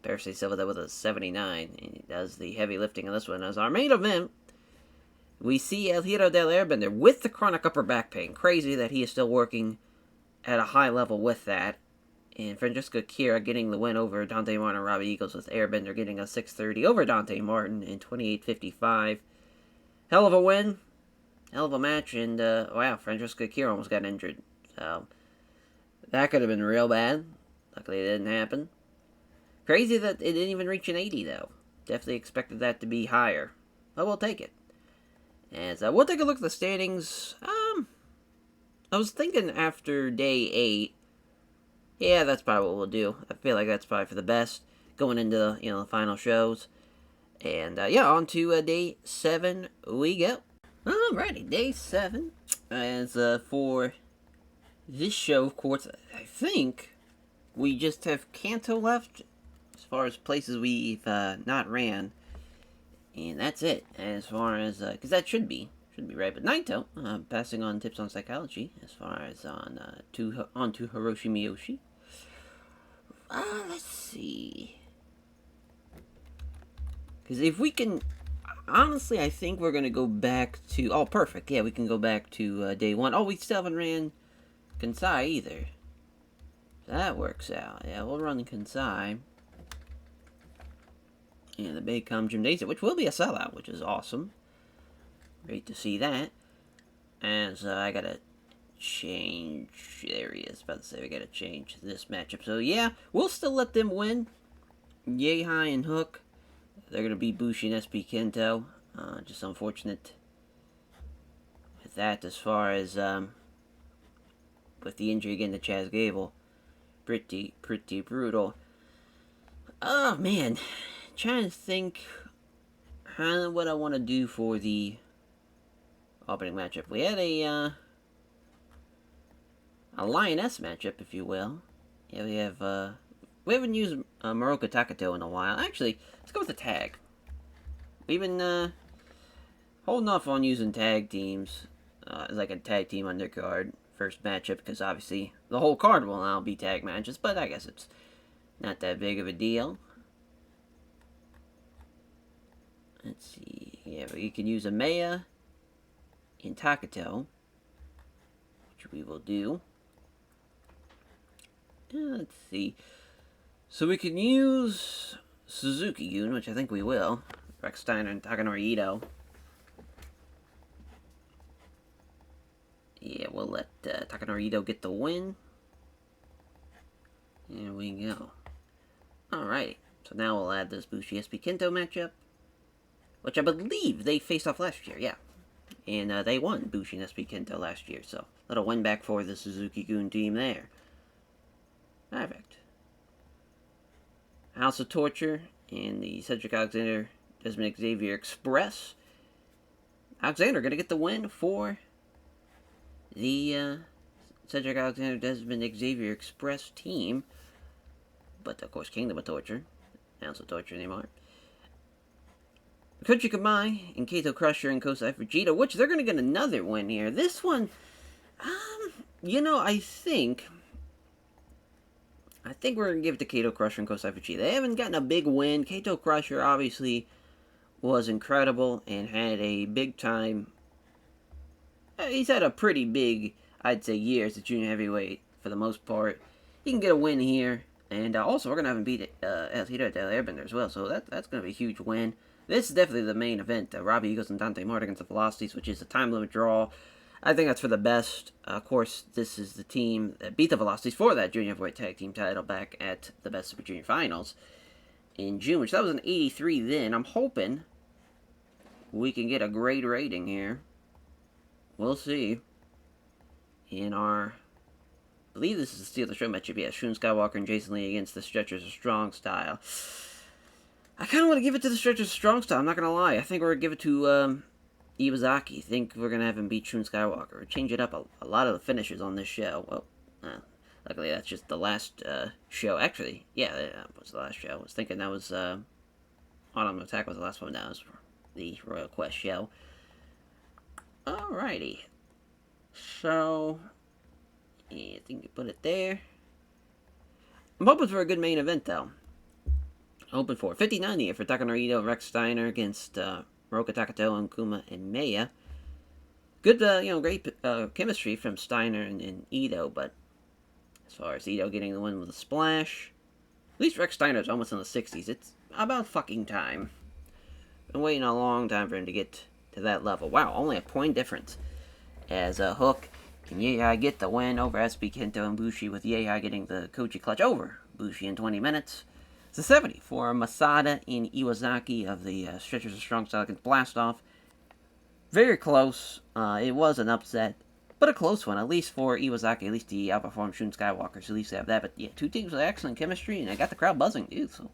Percy Silva with a 79. And he does the heavy lifting of this one. As our main event, we see El Hero del Airbender with the chronic upper back pain. Crazy that he is still working at a high level with that. And Francesco Kira getting the win over Dante Martin and Robbie Eagles, with Airbender getting a 630 over Dante Martin in 28:55. Hell of a win. Hell of a match, and, wow, Francesco Kira almost got injured. So, that could have been real bad. Luckily, it didn't happen. Crazy that it didn't even reach an 80, though. Definitely expected that to be higher. But we'll take it. And so, we'll take a look at the standings. I was thinking after day 8, yeah, that's probably what we'll do. I feel like that's probably for the best, going into, the final shows. And, yeah, on to day 7 we go. Alrighty, day 7. As for this show, of course, I think we just have Kanto left as far as places we've not ran. And that's it, as far as, because that should be right. But Naito, passing on tips on psychology, as far as on to Hiroshi Miyoshi. Let's see. Because if we can, honestly, I think we're going to go back to, oh, perfect. Yeah, we can go back to day one. Oh, we still haven't ran Kansai either. That works out. Yeah, we'll run Kansai. And the Baycom Gymnasium, which will be a sellout, which is awesome. Great to see that. And so I gotta change. There he is. About to say we gotta change this matchup. So yeah, we'll still let them win. Yeihai and Hook. They're gonna beat Bushi and SB Kento. Just unfortunate with that, as far as with the injury again to Chaz Gable. Pretty brutal. Oh man. Trying to think what I want to do for the opening matchup. We had a Lioness matchup, if you will. Yeah, we haven't used Moroka Takato in a while. Actually, let's go with the tag. We've been holding off on using tag teams, like a tag team undercard first matchup, because obviously the whole card will now be tag matches, but I guess it's not that big of a deal. Let's see. Yeah, but you can use Amaya in Takato, which we will do. Let's see. So we can use Suzuki-gun, which I think we will. Rex Steiner and Takanori Ito. Yeah, we'll let Takanori Ito get the win. There we go. Alright. So now we'll add this Bushi SB Kento matchup, which I believe they faced off last year, yeah. And they won Bushi and SB Kento last year, so little win back for the Suzuki-gun team there. Perfect. House of Torture and the Cedric Alexander Desmond Xavier Express. Alexander going to get the win for the Cedric Alexander Desmond Xavier Express team. But, of course, Kingdom of Torture. House of Torture anymore. Koji Kamai and Kato Crusher and Kosai Fujita, which they're going to get another win here. This one, you know, I think we're going to give it to Kato Crusher and Kosai Fujita. They haven't gotten a big win. Kato Crusher obviously was incredible and had a big time. He's had a pretty big, I'd say, year as a junior heavyweight for the most part. He can get a win here. And also, we're going to have him beat El Tito del Airbender as well. So that's going to be a huge win. This is definitely the main event. Robbie Eagles and Dante Martin against the Velocities, which is a time limit draw. I think that's for the best. Of course, this is the team that beat the Velocities for that junior heavyweight tag team title back at the Best Super Junior Finals in June, which that was an 83 then. I'm hoping we can get a great rating here. We'll see. In our, I believe this is the Steal the Show matchup. Yeah, Shun Skywalker and Jason Lee against the Stretchers of Strong Style. I kind of want to give it to the Stretchers of Strong Style, I'm not going to lie. I think we're going to give it to Iwazaki. I think we're going to have him beat Shun Skywalker. Or change it up a lot of the finishes on this show. Well, luckily that's just the last show. Actually, yeah, that was the last show. I was thinking that was Autumn Attack was the last one. That was the Royal Quest show. Alrighty. So, yeah, I think you put it there. I'm hoping for a good main event, though. Hoping for 59 here for Takanori Ito and Rex Steiner against Moroka Takato and Kuma and Maya. Good, great chemistry from Steiner and Ito, but as far as Ito getting the win with a splash, at least Rex Steiner's almost in the 60s. It's about fucking time. Been waiting a long time for him to get to that level. Wow, only a point difference. As Hook and Yeihai get the win over SB Kento and Bushi, with Yeihai getting the Kochi clutch over Bushi in 20 minutes. It's a 70 for Masada and Iwazaki of the Stretchers of Strong Style against Blastoff. Very close. It was an upset, but a close one, at least for Iwazaki. At least he outperformed Shun Skywalker, so at least they have that. But yeah, two teams with excellent chemistry, and I got the crowd buzzing, too. So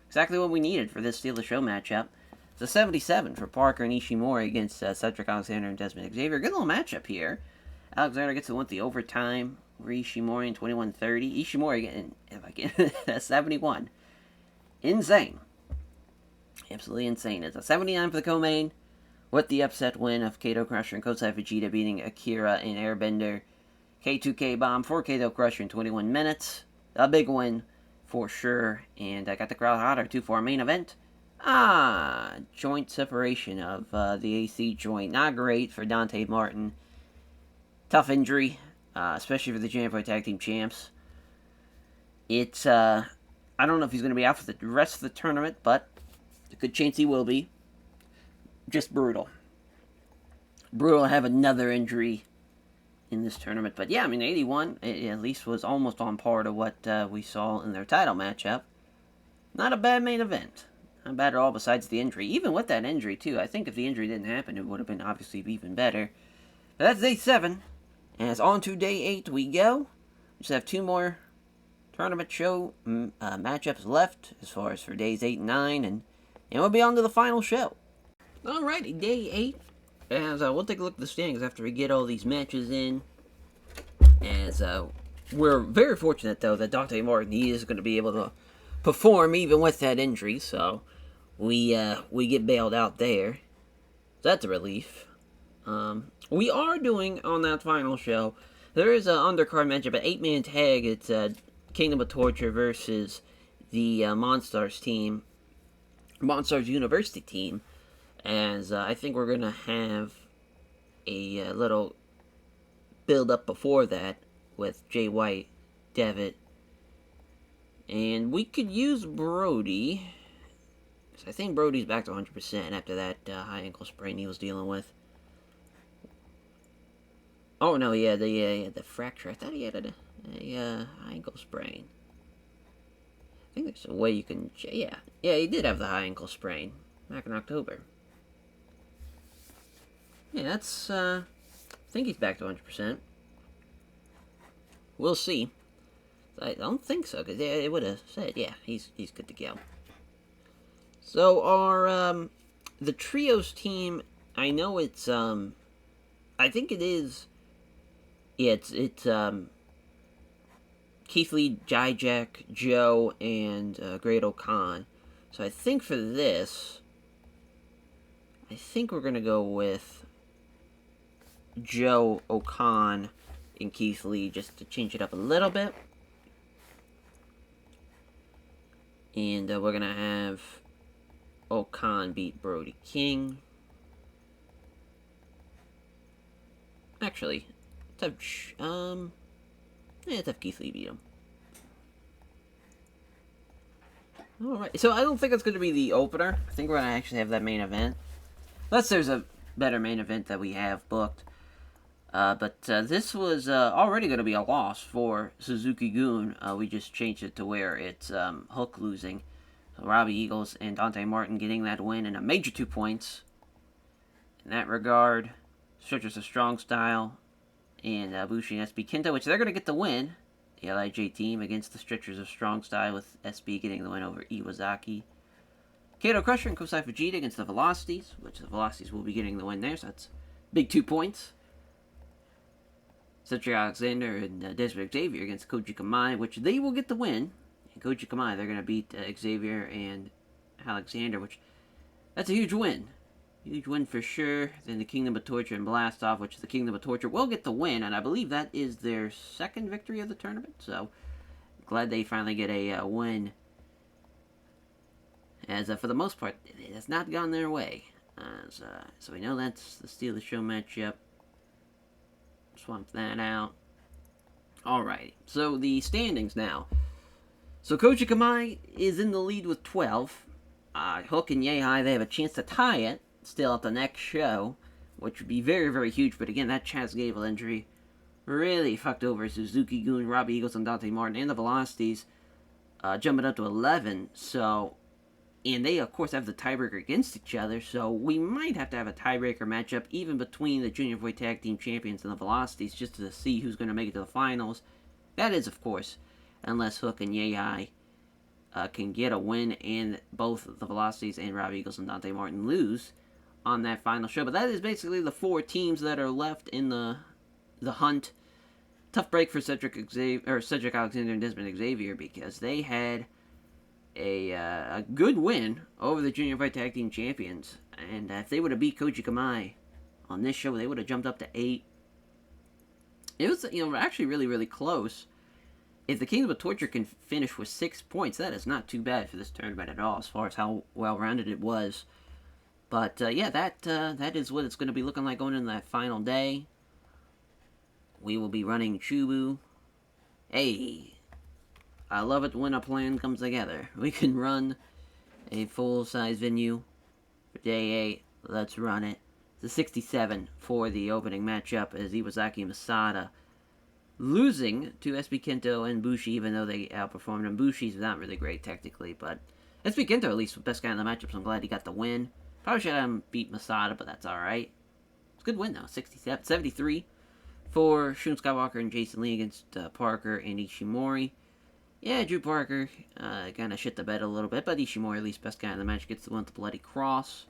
exactly what we needed for this Steal the Show matchup. It's a 77 for Parker and Ishimori against Cedric Alexander and Desmond Xavier. Good little matchup here. Alexander gets to win the overtime Ishimori in 21-30. Ishimori getting like 71. Insane. Absolutely insane. It's a 79 for the co-main, with the upset win of Kato Crusher and Kosei Fujita beating Akira and Airbender. K2K Bomb for Kato Crusher in 21 minutes. A big win for sure. And I got the crowd hotter too for our main event. Joint separation of the AC joint. Not great for Dante Martin. Tough injury, especially for the Junior Tag Team Champs. It's, I don't know if he's going to be out for the rest of the tournament, but a good chance he will be. Just brutal. Brutal to have another injury in this tournament. But yeah, I mean, 81 at least was almost on par to what we saw in their title matchup. Not a bad main event. Not bad at all besides the injury. Even with that injury, too. I think if the injury didn't happen, it would have been obviously even better. But that's day 7. And it's on to day 8 we go. We just have 2 more tournament show matchups left as far as for days 8 and 9. And we'll be on to the final show. Alrighty, day 8. As we'll take a look at the standings after we get all these matches in. As we're very fortunate, though, that Dante Martin, he is going to be able to perform even with that injury. So we get bailed out there. So that's a relief. We are doing on that final show, there is an undercard matchup, an 8-man tag. It's Kingdom of Torture versus the Monstars team, Monstars University team. As I think we're going to have a little build up before that with Jay White, Devitt, and we could use Brody. I think Brody's back to 100% after that high ankle sprain he was dealing with. Oh no, he had the fracture. I thought he had a high ankle sprain. I think there's a way you can. Yeah, he did have the high ankle sprain back in October. Yeah, that's. I think he's back to 100%. We'll see. I don't think so, because it would have said, yeah, he's good to go. So our the trios team, I know it's I think it is. Yeah, it's Keith Lee, Dijak, Joe, and Great O'Khan. So I think for this, I think we're gonna go with Joe, O'Khan, and Keith Lee just to change it up a little bit. And we're going to have O'Khan beat Brody King. Actually, let's have Keith Lee beat him. Alright, so I don't think it's going to be the opener. I think we're going to actually have that main event. Unless there's a better main event that we have booked. But this was already going to be a loss for Suzuki-gun. We just changed it to where it's Hook losing. So Robbie Eagles and Dante Martin getting that win and a major 2 points. In that regard, Stretchers of Strong Style and Bushi and SB Kento, which they're going to get the win. The LIJ team against the Stretchers of Strong Style with SB getting the win over Iwazaki. Kato Crusher and Kosei Fujita against the Velocities, which the Velocities will be getting the win there, so that's big 2 points. Cedric Alexander and Desmond Xavier against Koji Kamai, which they will get the win. And Koji Kamai, they're going to beat Xavier and Alexander, which that's a huge win. Huge win for sure. Then the Kingdom of Torture and Blast Off, which the Kingdom of Torture will get the win, and I believe that is their second victory of the tournament. So glad they finally get a win. As for the most part, it has not gone their way. So we know that's the Steal the Show matchup. Swamp that out. Alrighty, so the standings now. So Koji Kamai is in the lead with 12. Hook and Yehai, they have a chance to tie it still at the next show, which would be very, very huge. But again, that Chaz Gable injury really fucked over Suzuki-gun, Robbie Eagles, and Dante Martin, and the Velocities, jumping up to 11. So, and they, of course, have the tiebreaker against each other, so we might have to have a tiebreaker matchup even between the Junior Boy Tag Team Champions and the Velocities just to see who's going to make it to the finals. That is, of course, unless Hook and Yehai can get a win and both the Velocities and Robbie Eagles and Dante Martin lose on that final show. But that is basically the 4 teams that are left in the hunt tough break for Cedric Alexander and Desmond Xavier, because they had a good win over the Junior Fight Tag Team Champions. And if they would have beat Koji Kamai on this show, they would have jumped up to 8. It was, actually really, really close. If the Kingdom of Torture can finish with 6 points, that is not too bad for this tournament at all, as far as how well-rounded it was. But, yeah, that is what it's going to be looking like going into that final day. We will be running Chubu. Hey, I love it when a plan comes together. We can run a full-size venue for day 8. Let's run it. It's a 67 for the opening matchup, as Iwasaki Masada losing to SB Kento and Bushi, even though they outperformed him. Bushi's not really great technically, but SB Kento at least was the best guy in the matchup, so I'm glad he got the win. Probably should have him beat Masada, but that's alright. It's a good win though, 73 for Shun Skywalker and Jason Lee against Parker and Ishimori. Yeah, Drew Parker kind of shit the bed a little bit, but Ishimori, at least best guy in the match, gets the win with the Bloody Cross.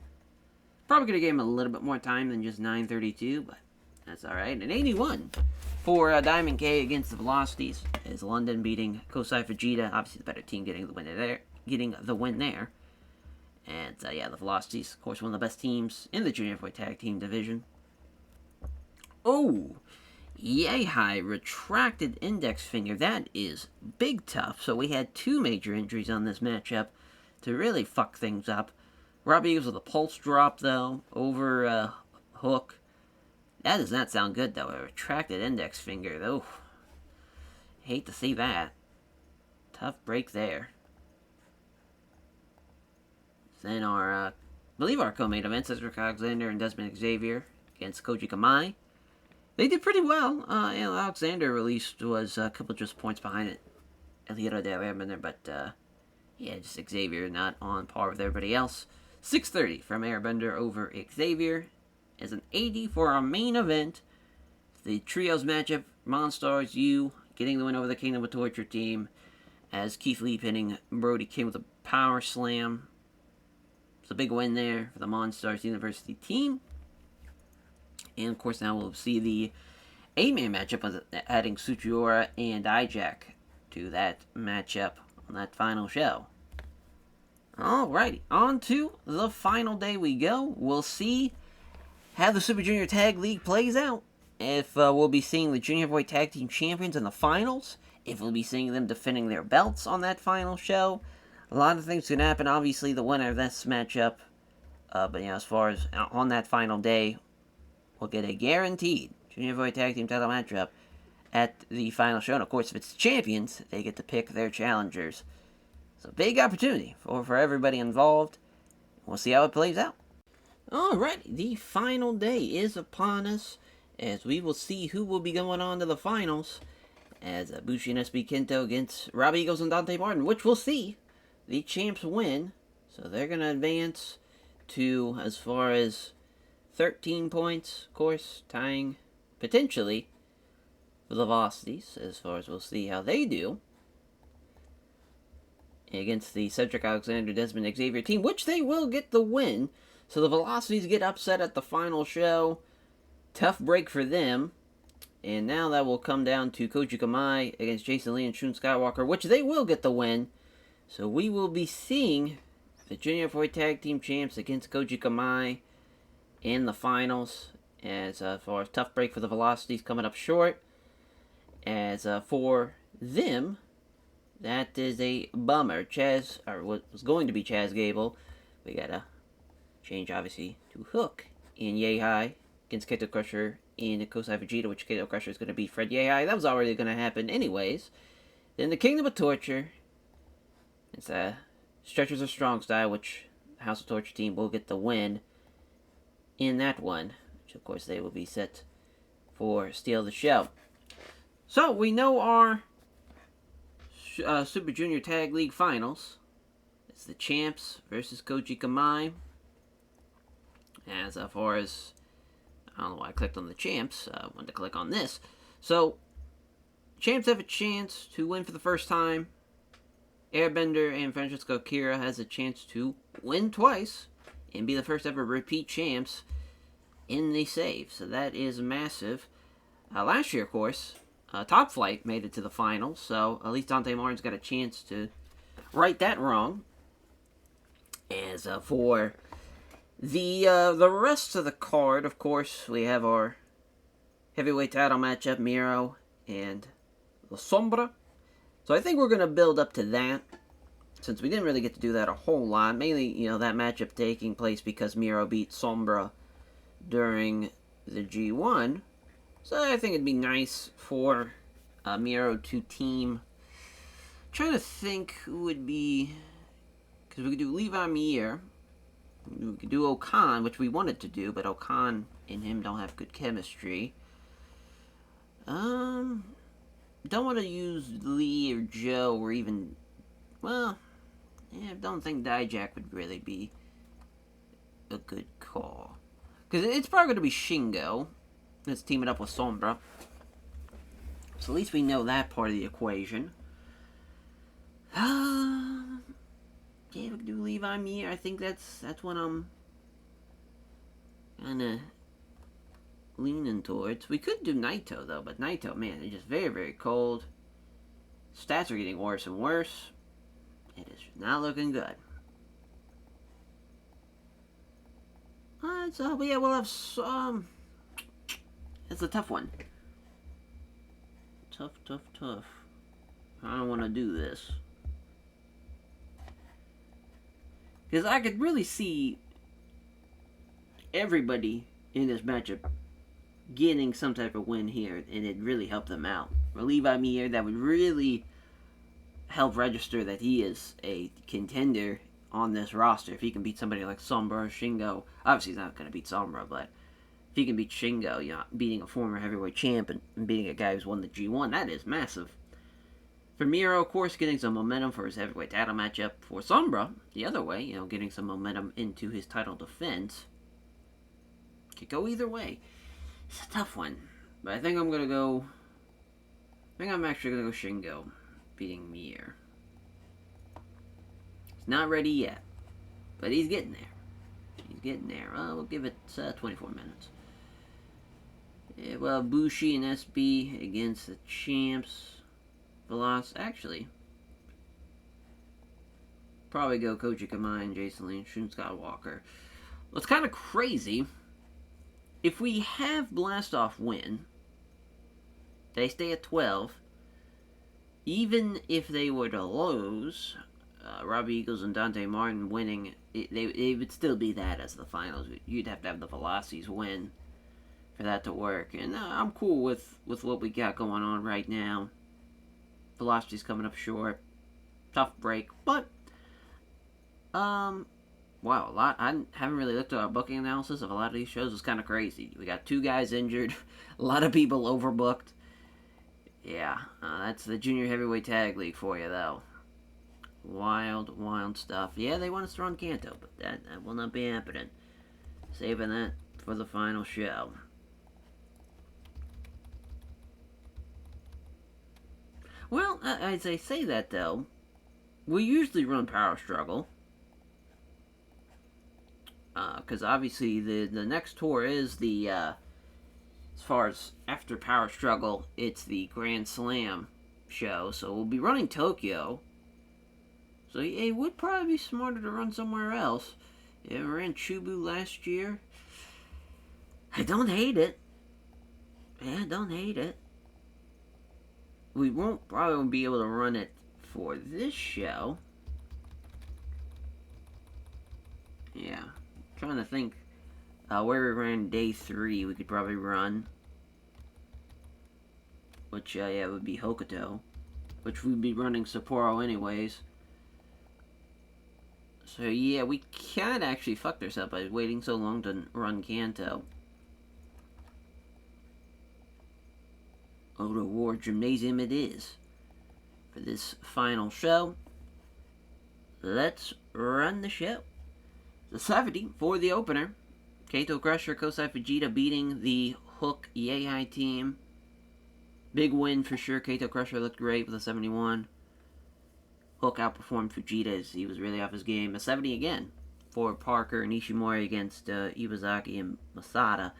Probably could have gave him a little bit more time than just 9:32, but that's alright. And 81 for Diamond K against the Velocities, as London beating Kosai Fujita. Obviously the better team getting the win there. And yeah, the Velocities, of course, one of the best teams in the Junior Heavyweight Tag Team division. Oh, Yehai retracted index finger. That is big tough. So we had 2 major injuries on this matchup to really fuck things up. Robbie Eagles with a pulse drop, though, over Hook. That does not sound good, though. A retracted index finger, though. Hate to see that. Tough break there. Then I believe our co-main event, Cedric Alexander and Desmond Xavier against Koji Kamai. They did pretty well. Alexander, at least, was a couple just points behind it. El Hero de Airbender, but yeah, just Xavier not on par with everybody else. 6:30 from Airbender over Xavier as an 80 for our main event. The trios matchup, Monstars U getting the win over the Kingdom of Torture team, as Keith Lee pinning Brody King with a power slam. It's a big win there for the Monstars University team. And of course now we'll see the 8-man matchup, adding Tsuchiura and Dijak to that matchup on that final show. Alrighty, on to the final day we go. We'll see how the Super Junior Tag League plays out. If we'll be seeing the Junior Heavyweight Tag Team Champions in the finals. If we'll be seeing them defending their belts on that final show. A lot of things can happen. Obviously, the winner of this matchup. But as far as on that final day, we'll get a guaranteed Junior Heavyweight Tag Team title matchup at the final show. And of course, if it's the champions, they get to pick their challengers. So big opportunity for everybody involved. We'll see how it plays out. Alright, the final day is upon us, as we will see who will be going on to the finals, as Bushi and SB Kento against Robbie Eagles and Dante Martin, which we'll see the champs win. So they're going to advance to as far as 13 points, of course, tying potentially for the Velocities, as far as we'll see how they do against the Cedric Alexander Desmond Xavier team, which they will get the win. So the Velocities get upset at the final show. Tough break for them. And now that will come down to Koji Kamai against Jason Lee and Shun Skywalker, which they will get the win. So we will be seeing the Junior Heavyweight Tag Team Champs against Koji Kamai in the finals. As far as tough break for the Velocities coming up short. As for them, that is a bummer. What was going to be Chaz Gable. We gotta change, obviously, to Hook in Yehai against Kato Crusher in Kosai Vegeta, which Kato Crusher is going to beat Fred Yehai. That was already going to happen anyways. Then the Kingdom of Torture. It's Stretchers of Strong Style, which the House of Torture team will get the win in that one. Which, of course, they will be set for Steal the Show. So, we know our Super Junior Tag League Finals. It's the Champs versus Koji Kamai. As far as, I don't know why I clicked on the Champs. I wanted to click on this. So, Champs have a chance to win for the first time. Airbender and Francesco Kira has a chance to win twice and be the first ever repeat champs in the save. So that is massive. Last year, of course, Top Flight made it to the finals, so at least Dante Martin's got a chance to right that wrong. As for the rest of the card, of course, we have our heavyweight title matchup, Miro and La Sombra. So I think we're going to build up to that, since we didn't really get to do that a whole lot. Mainly, that matchup taking place because Miro beat Sombra during the G1. So I think it'd be nice for Miro to team. I'm trying to think who would be, because we could do Levi Mir, we could do Okan, which we wanted to do, but Okan and him don't have good chemistry. Don't want to use Lee or Joe or even, well, I don't think Dijak would really be a good call. Because it's probably going to be Shingo that's teaming up with Sombra. So at least we know that part of the equation. Yeah, we can do Levi Mir. I think that's what I'm kind of leaning towards. We could do Naito, though, but Naito, man, it's just very, very cold. Stats are getting worse and worse. It is not looking good. So, yeah, we'll have some. It's a tough one. Tough. I don't want to do this. Because I could really see everybody in this matchup getting some type of win here, and it'd really help them out. For Levi Mir, that would really help register that he is a contender on this roster. If he can beat somebody like Sombra or Shingo, obviously he's not going to beat Sombra, but if he can beat Shingo, beating a former heavyweight champ and beating a guy who's won the G1, that is massive. For Miro, of course, getting some momentum for his heavyweight title matchup. For Sombra, the other way, getting some momentum into his title defense. Could go either way. It's a tough one. But I think I'm actually going to go Shingo beating Mir. He's not ready yet, but he's getting there. We'll give it 24 minutes. Yeah, well, Bushi and SB against the champs. Veloz, actually, probably go Koji Kamai and Jason Lee and Shun Skywalker. What's kind of crazy, if we have Blastoff win, they stay at 12. Even if they were to lose, Robbie Eagles and Dante Martin winning, they would still be that as the finals. You'd have to have the Velocities win for that to work. And I'm cool with what we got going on right now. Velocity's coming up short. Tough break. But, wow, a lot. I haven't really looked at our booking analysis of a lot of these shows. It's kind of crazy. We got 2 guys injured. A lot of people overbooked. Yeah, that's the Junior Heavyweight Tag League for you, though. Wild stuff. Yeah, they want us to run Kanto, but that will not be happening. Saving that for the final show. Well, as I say that, though, we usually run Power Struggle. Because obviously the next tour is the, as far as after Power Struggle, it's the Grand Slam show. So we'll be running Tokyo. So yeah, it would probably be smarter to run somewhere else. Yeah, we ran Chubu last year. I don't hate it. We won't probably be able to run it for this show. Yeah. I'm trying to think where we ran day 3 we could probably run. Which, yeah, would be Hokuto. Which we'd be running Sapporo anyways. So, yeah, we can actually fuck ourselves by waiting so long to run Kanto. Oda War Gymnasium it is. For this final show, let's run the show. The 70 for the opener. Kaito Crusher, Kosai Fujita beating the Hook Yehai team. Big win for sure. Kaito Crusher looked great with a 71. Hook outperformed Fujita as he was really off his game. A 70 again for Parker and Ishimori against Iwazaki and Masada.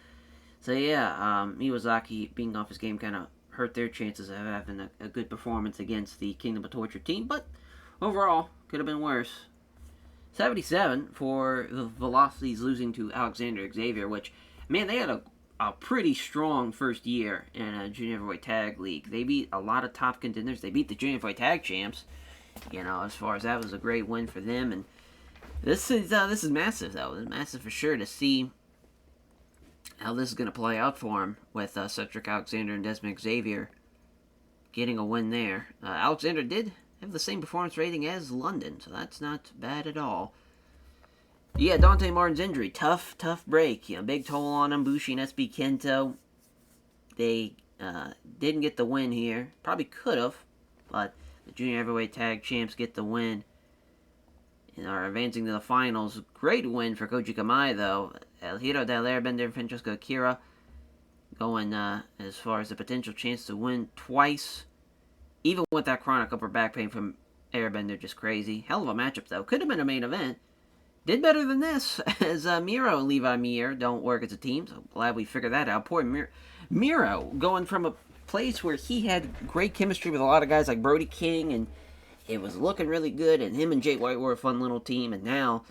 So yeah, Iwazaki being off his game kind of hurt their chances of having a good performance against the Kingdom of Torture team. But overall, could have been worse. 77 for the Velocities losing to Alexander Xavier, which, man, they had a pretty strong first year in a Junior Heavyweight Tag League. They beat a lot of top contenders. They beat the Junior Heavyweight Tag Champs. As far as that was a great win for them. And this is massive, though. It's massive for sure to see how this is going to play out for him with Cedric Alexander and Desmond Xavier getting a win there. Alexander did have the same performance rating as London, so that's not bad at all. Yeah, Dante Martin's injury. Tough break. Big toll on him. Bushi and SB Kento. They didn't get the win here. Probably could have, but the Junior Heavyweight Tag Champs get the win. Are advancing to the finals. Great win for Koji Kamai, though. El Hiro Del Airbender and Francesco Akira going as far as the potential chance to win twice. Even with that chronic upper back pain from Airbender, just crazy. Hell of a matchup, though. Could have been a main event. Did better than this, as Miro and Levi Mir don't work as a team, so glad we figured that out. Poor Miro, going from a place where he had great chemistry with a lot of guys like Brody King, and it was looking really good, and him and Jay White were a fun little team, and now,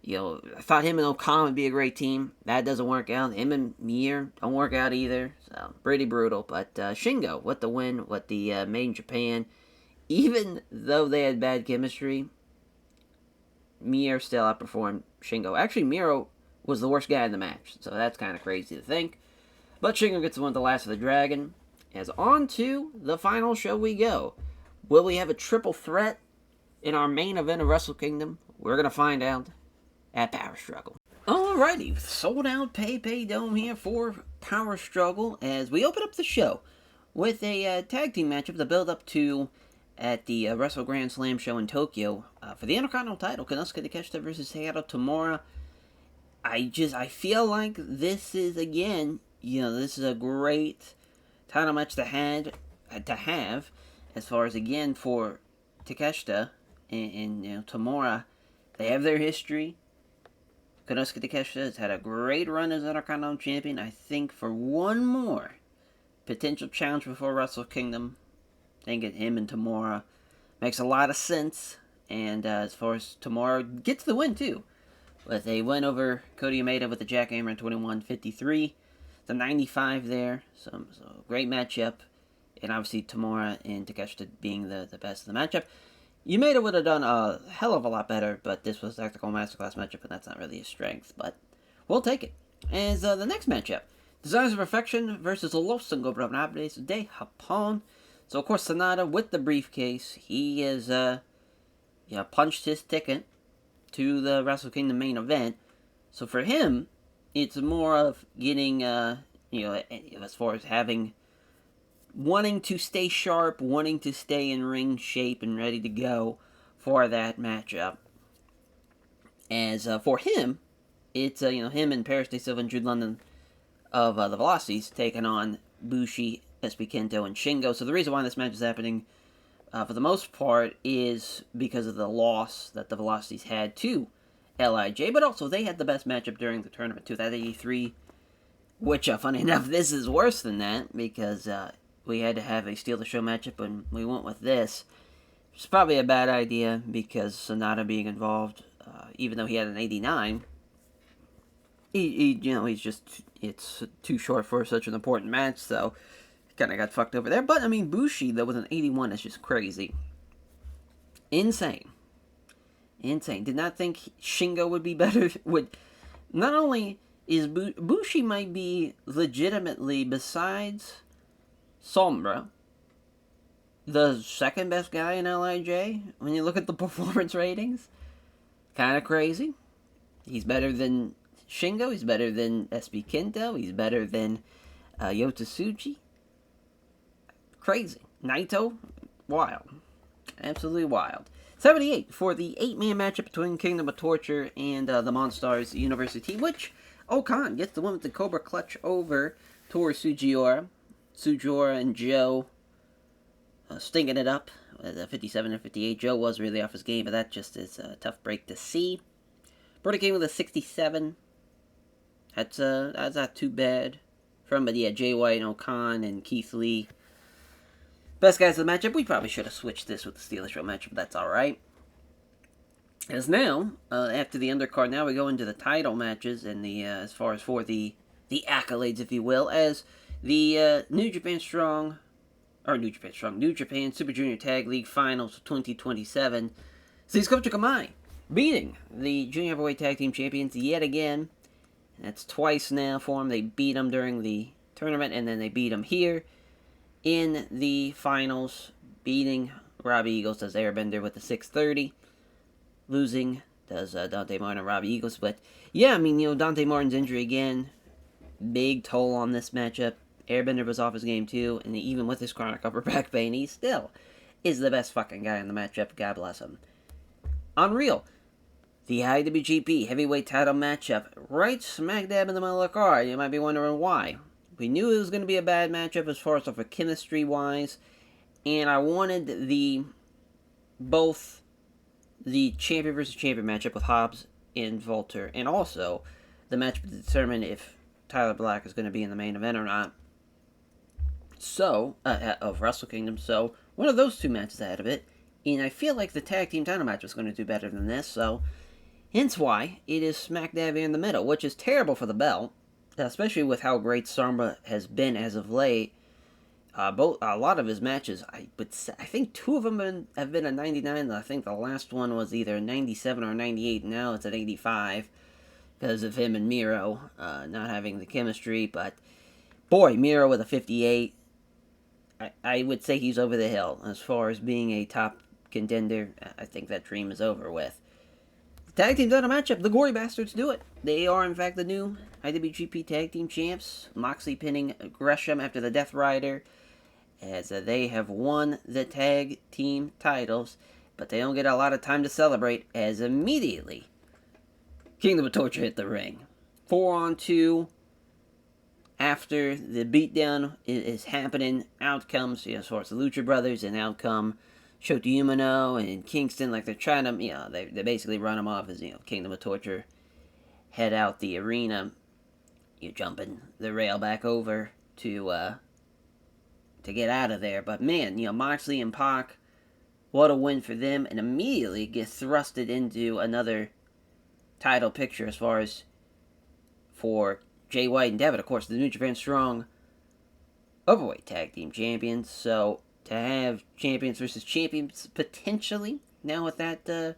I thought him and O'Connor would be a great team. That doesn't work out. Him and Mir don't work out either, so pretty brutal. But Shingo with the win, with the Made in Japan. Even though they had bad chemistry, Mir still outperformed Shingo. Actually, Miro was the worst guy in the match, so that's kind of crazy to think. But Shingo gets the win with the Last of the Dragon. As on to the final show we go. Will we have a triple threat in our main event of Wrestle Kingdom? We're going to find out at Power Struggle. Alrighty, sold out PayPay Dome here for Power Struggle as we open up the show with a tag team matchup to build up to at the Wrestle Grand Slam show in Tokyo for the Intercontinental title, Konosuke Takeshita versus Hayato Tamura. I feel like this is, again, this is a great title match to have as far as, again, for Takeshita and Tamura. They have their history. Konosuke Takeshita has had a great run as Intercontinental Champion. I think for one more potential challenge before Wrestle Kingdom, I think him and Tamura makes a lot of sense. And as far as Tamura gets the win, too, with a win over Cody Umeda with the jackhammer in 21:53. The 95 there. So great matchup. And obviously Tamura and Takeshita being the best of the matchup. Umeda would have done a hell of a lot better, but this was a Tactical Masterclass matchup, and that's not really his strength. But we'll take it. As the next matchup, Designs of Perfection versus Los Ingobernables de Japón. So, of course, Sanada with the briefcase, he is, punched his ticket to the Wrestle Kingdom main event. So for him, it's more of getting, as far as wanting to stay sharp, wanting to stay in ring shape and ready to go for that matchup. As for him, it's, him and Paris De Silva and Jude London of the Velocities taking on Bushi, SB Kento, and Shingo. So the reason why this match is happening, for the most part, is because of the loss that the Velocities had to LIJ, but also they had the best matchup during the tournament too. That 83, which, funny enough, this is worse than that, because we had to have a Steal the Show matchup, and we went with this. It's probably a bad idea, because Sonata being involved, even though he had an 89, it's too short for such an important match, so kind of got fucked over there. But, Bushi, though, with an 81 is just crazy. Insane. Did not think Shingo would be better. Not only is Bushi might be legitimately, besides Sombra, the second best guy in LIJ, when you look at the performance ratings. Kind of crazy. He's better than Shingo, he's better than SB Kento, he's better than Yota Tsuji. Crazy. Naito, wild. Absolutely wild. 78 for the 8-man matchup between Kingdom of Torture and the Monstars University, which Okan gets the win with the Cobra Clutch over Toru Sugiura. Sugiura and Joe stinking it up at 57 and 58. Joe was really off his game, but that just is a tough break to see. Brody came with a 67. That's not too bad from, but yeah, Jay White and Okan and Keith Lee Best guys of the matchup. We probably should have switched this with the Steelers Show matchup, but that's alright. As now, after the undercard, now we go into the title matches and the as far as for the accolades, if you will, as the New Japan Super Junior Tag League Finals 2027 sees Kota Kamai beating the Junior Heavyweight Tag Team Champions yet again. That's twice now for them. They beat them during the tournament, and then they beat them here in the finals, beating Robbie Eagles as Airbender with the 630. Losing does Dante Martin and Robbie Eagles. But yeah, I mean, Dante Martin's injury again, big toll on this matchup. Airbender was off his game too, and even with his chronic upper back pain, he still is the best fucking guy in the matchup. God bless him. Unreal. The IWGP Heavyweight Title matchup, right smack dab in the middle of the card. You might be wondering why. We knew it was going to be a bad matchup as far as for chemistry-wise, and I wanted both the champion versus champion matchup with Hobbs and Volter, and also the matchup to determine if Tyler Black is going to be in the main event or not. So, of Wrestle Kingdom. So, one of those two matches ahead of it, and I feel like the tag team title match was going to do better than this, so hence why it is smack dab in the middle, which is terrible for the belt, especially with how great Samba has been as of late. A lot of his matches, I think two of them have been a 99. I think the last one was either 97 or 98. Now it's at 85 because of him and Miro not having the chemistry. But boy, Miro with a 58, I would say he's over the hill as far as being a top contender. I think that dream is over with. The tag team title matchup, the Gory Bastards do it. They are in fact the new IWGP Tag Team Champs. Moxley pinning Gresham after the Death Rider, as they have won the tag team titles, but they don't get a lot of time to celebrate, as immediately Kingdom of Torture hit the ring. 4-on-2 after the beatdown is happening. Out comes, as far as the Lucha Brothers, and out come Shota Umino and Kingston, like they're trying to, they basically run them off as, Kingdom of Torture head out the arena. You're jumping the rail back over to get out of there. But man, Moxley and Pac, what a win for them, and immediately get thrusted into another title picture as far as for Jay White and Devitt, of course, the New Japan Strong Overweight Tag Team Champions. So to have champions versus champions potentially now with that, as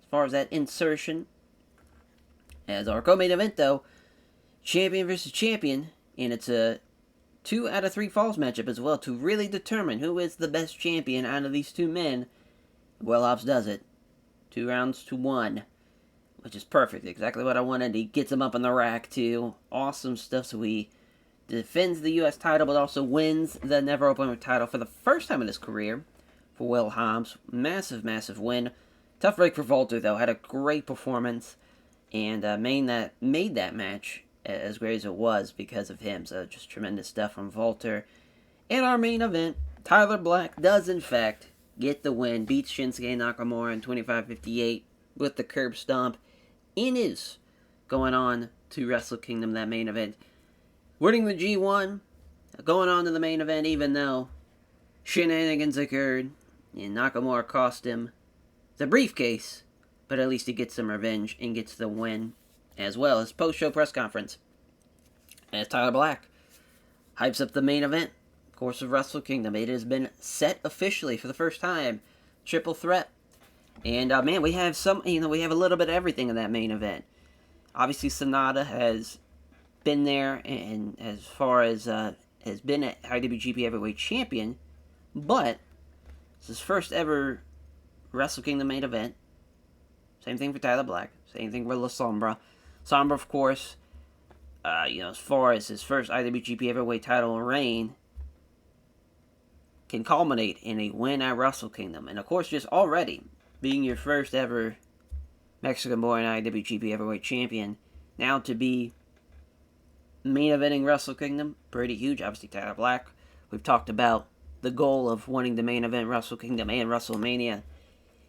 far as that insertion, as our co-main event though, champion versus champion, and it's a 2 out of 3 falls matchup as well to really determine who is the best champion out of these two men. Will Hobbs does it. 2 rounds to 1, which is perfect. Exactly what I wanted. He gets him up on the rack too. Awesome stuff. So he defends the U.S. title, but also wins the Never Open title for the first time in his career for Will Hobbs. Massive, massive win. Tough break for Volter though. Had a great performance, and made that match as great as it was because of him. So just tremendous stuff from Volter. In our main event, Tyler Black does in fact get the win. Beats Shinsuke Nakamura in 25-58 with the curb stomp. And is going on to Wrestle Kingdom, that main event. Winning the G1, going on to the main event even though shenanigans occurred and Nakamura cost him the briefcase. But at least he gets some revenge and gets the win, as well as post-show press conference, as Tyler Black hypes up the main event, of course, of Wrestle Kingdom. It has been set officially for the first time, triple threat, and man, we have we have a little bit of everything in that main event. Obviously, Sonata has been there, and as far as has been an IWGP Heavyweight Champion, but it's his first ever Wrestle Kingdom main event. Same thing for Tyler Black. Same thing for La Sombra. Sombra, of course, as far as his first IWGP Heavyweight title reign, can culminate in a win at Wrestle Kingdom. And of course, just already being your first ever Mexican-born IWGP Heavyweight Champion, now to be main eventing Wrestle Kingdom, pretty huge. Obviously, Tyler Black, we've talked about the goal of wanting to main event Wrestle Kingdom and WrestleMania.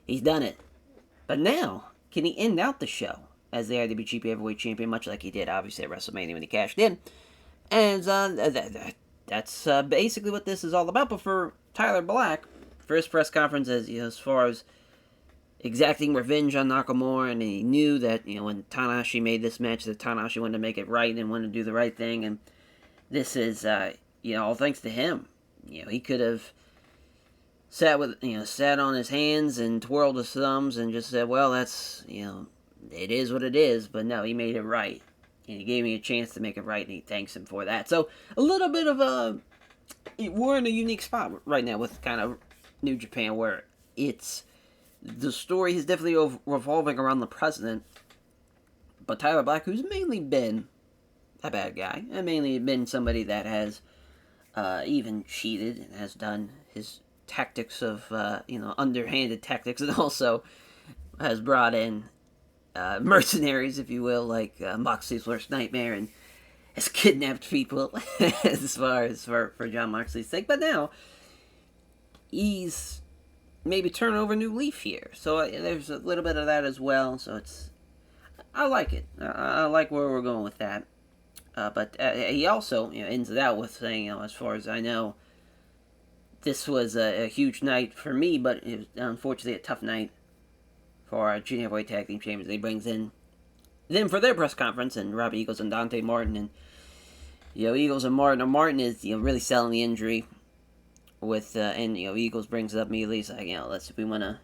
He's done it. But now, can he end out the show as the IWGP Heavyweight Champion, much like he did, obviously, at WrestleMania when he cashed in? And that's basically what this is all about. But for Tyler Black, first press conference as far as exacting revenge on Nakamura, and he knew that when Tanahashi made this match, that Tanahashi wanted to make it right and wanted to do the right thing, and this is all thanks to him. He could have sat on his hands and twirled his thumbs and just said, well, that's it is what it is, but no, he made it right. And he gave me a chance to make it right, and he thanks him for that. So, a little bit of we're in a unique spot right now with kind of New Japan, where the story is definitely revolving around the president, but Tyler Black, who's mainly been a bad guy, and mainly been somebody that has even cheated and has done his tactics of, underhanded tactics, and also has brought in mercenaries, if you will, like Moxley's worst nightmare, and has kidnapped people as far as for John Moxley's sake. But now he's maybe turning over a new leaf here, so there's a little bit of that as well. So I like it. I like where we're going with that. But he also ends it out with saying, as far as I know, this was a huge night for me, but it was unfortunately a tough night for our Junior Heavyweight Tag Team Champions. He brings in them for their press conference, and Robbie Eagles and Dante Martin, and Eagles and Martin. Martin is really selling the injury with, and Eagles brings it up immediately. He's like, we want to,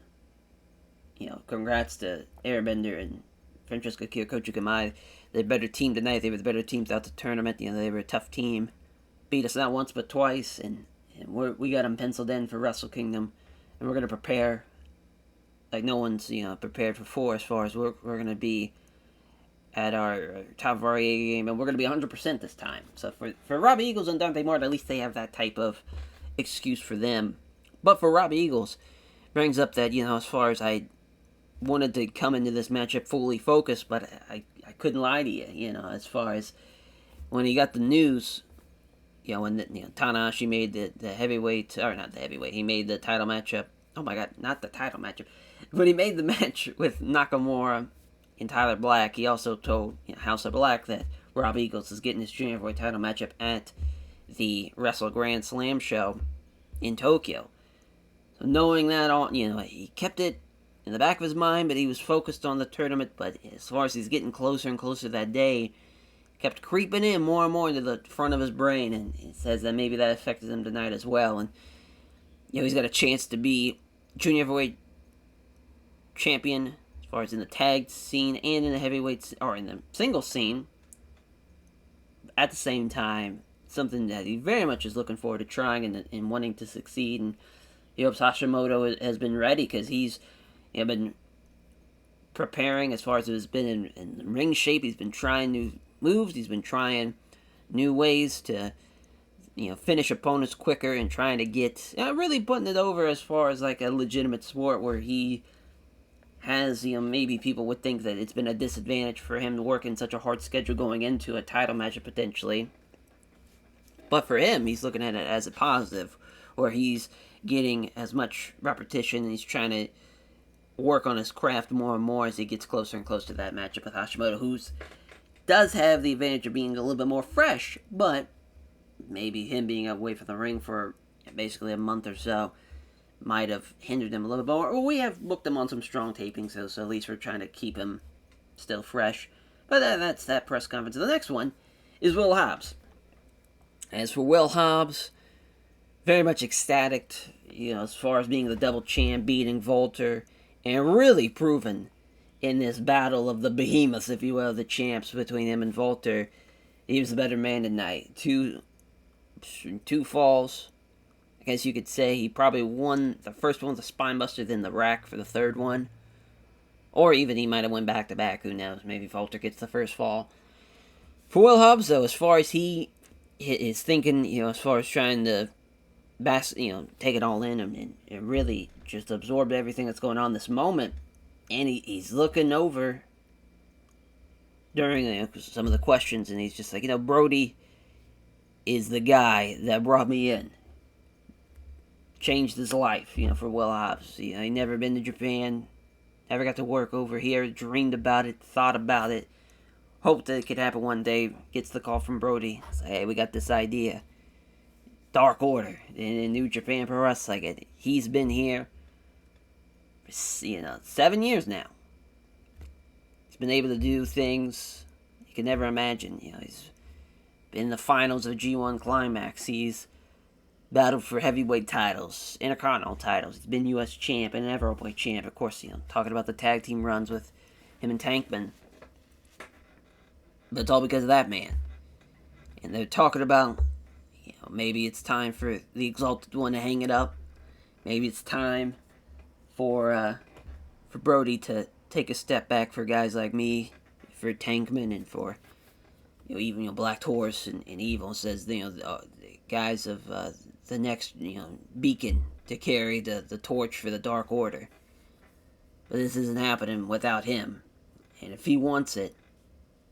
congrats to Airbender and Francesco Kochu Kamai. They're a better team tonight. They were the better team throughout the tournament. They were a tough team. Beat us not once but twice, and we got them penciled in for Wrestle Kingdom, and we're going to prepare like no one's prepared for as far as we're going to be at our top of our A game, and we're going to be 100% this time. So for Robbie Eagles and Dante Martin, at least they have that type of excuse for them. But for Robbie Eagles, brings up that, as far as I wanted to come into this matchup fully focused, but I couldn't lie to you, as far as when he got the news, when Tanahashi made the heavyweight, or not the heavyweight, he made the title matchup. Oh my god, not the title matchup. But he made the match with Nakamura and Tyler Black. He also told House of Black that Rob Eagles is getting his junior heavyweight title matchup at the Wrestle Grand Slam show in Tokyo. So knowing that, he kept it in the back of his mind, but he was focused on the tournament. But as far as he's getting closer and closer that day, kept creeping in more and more into the front of his brain, and he says that maybe that affected him tonight as well. And he's got a chance to be junior heavyweight champion as far as in the tag scene and in the heavyweight or in the singles scene at the same time. Something that he very much is looking forward to trying and wanting to succeed. And he hopes Hashimoto has been ready, because he's been preparing as far as has been in ring shape. He's been trying new moves. He's been trying new ways to finish opponents quicker and trying to get really putting it over as far as like a legitimate sport, where he has maybe people would think that it's been a disadvantage for him to work in such a hard schedule going into a title matchup potentially. But for him, he's looking at it as a positive, where he's getting as much repetition and he's trying to work on his craft more and more as he gets closer and closer to that matchup with Hashimoto, who does have the advantage of being a little bit more fresh, but maybe him being away from the ring for basically a month or so might have hindered him a little bit more. Well, we have booked him on some strong tapings, so at least we're trying to keep him still fresh. But that's that press conference. The next one is Will Hobbs. As for Will Hobbs, very much ecstatic, as far as being the double champ, beating Volter, and really proven in this battle of the behemoths, if you will, the champs between him and Volter. He was the better man tonight. Two falls. I guess you could say he probably won the first one with a spinebuster, then the rack for the third one. Or even he might have went back-to-back, who knows. Maybe Volter gets the first fall. For Will Hobbs, though, as far as he is thinking, as far as trying to take it all in and really just absorb everything that's going on in this moment, and he's looking over during some of the questions, and he's just like, Brody is the guy that brought me in. Changed his life, for Will Hobbs. He never been to Japan, never got to work over here, dreamed about it, thought about it, hoped that it could happen one day, gets the call from Brody, say, hey, we got this idea. Dark Order in New Japan Pro Wrestling. Like, he's been here, 7 years now. He's been able to do things you could never imagine. He's been in the finals of G1 Climax. He's battled for heavyweight titles, intercontinental titles. He's been U.S. champ and heavyweight champ. Of course, talking about the tag team runs with him and Tankman. But it's all because of that man. And they're talking about, maybe it's time for the Exalted One to hang it up. Maybe it's time for Brody to take a step back for guys like me, for Tankman, and for even Black Taurus and Evil. Says the guys of the next beacon to carry the torch for the Dark Order. But this isn't happening without him. And if he wants it,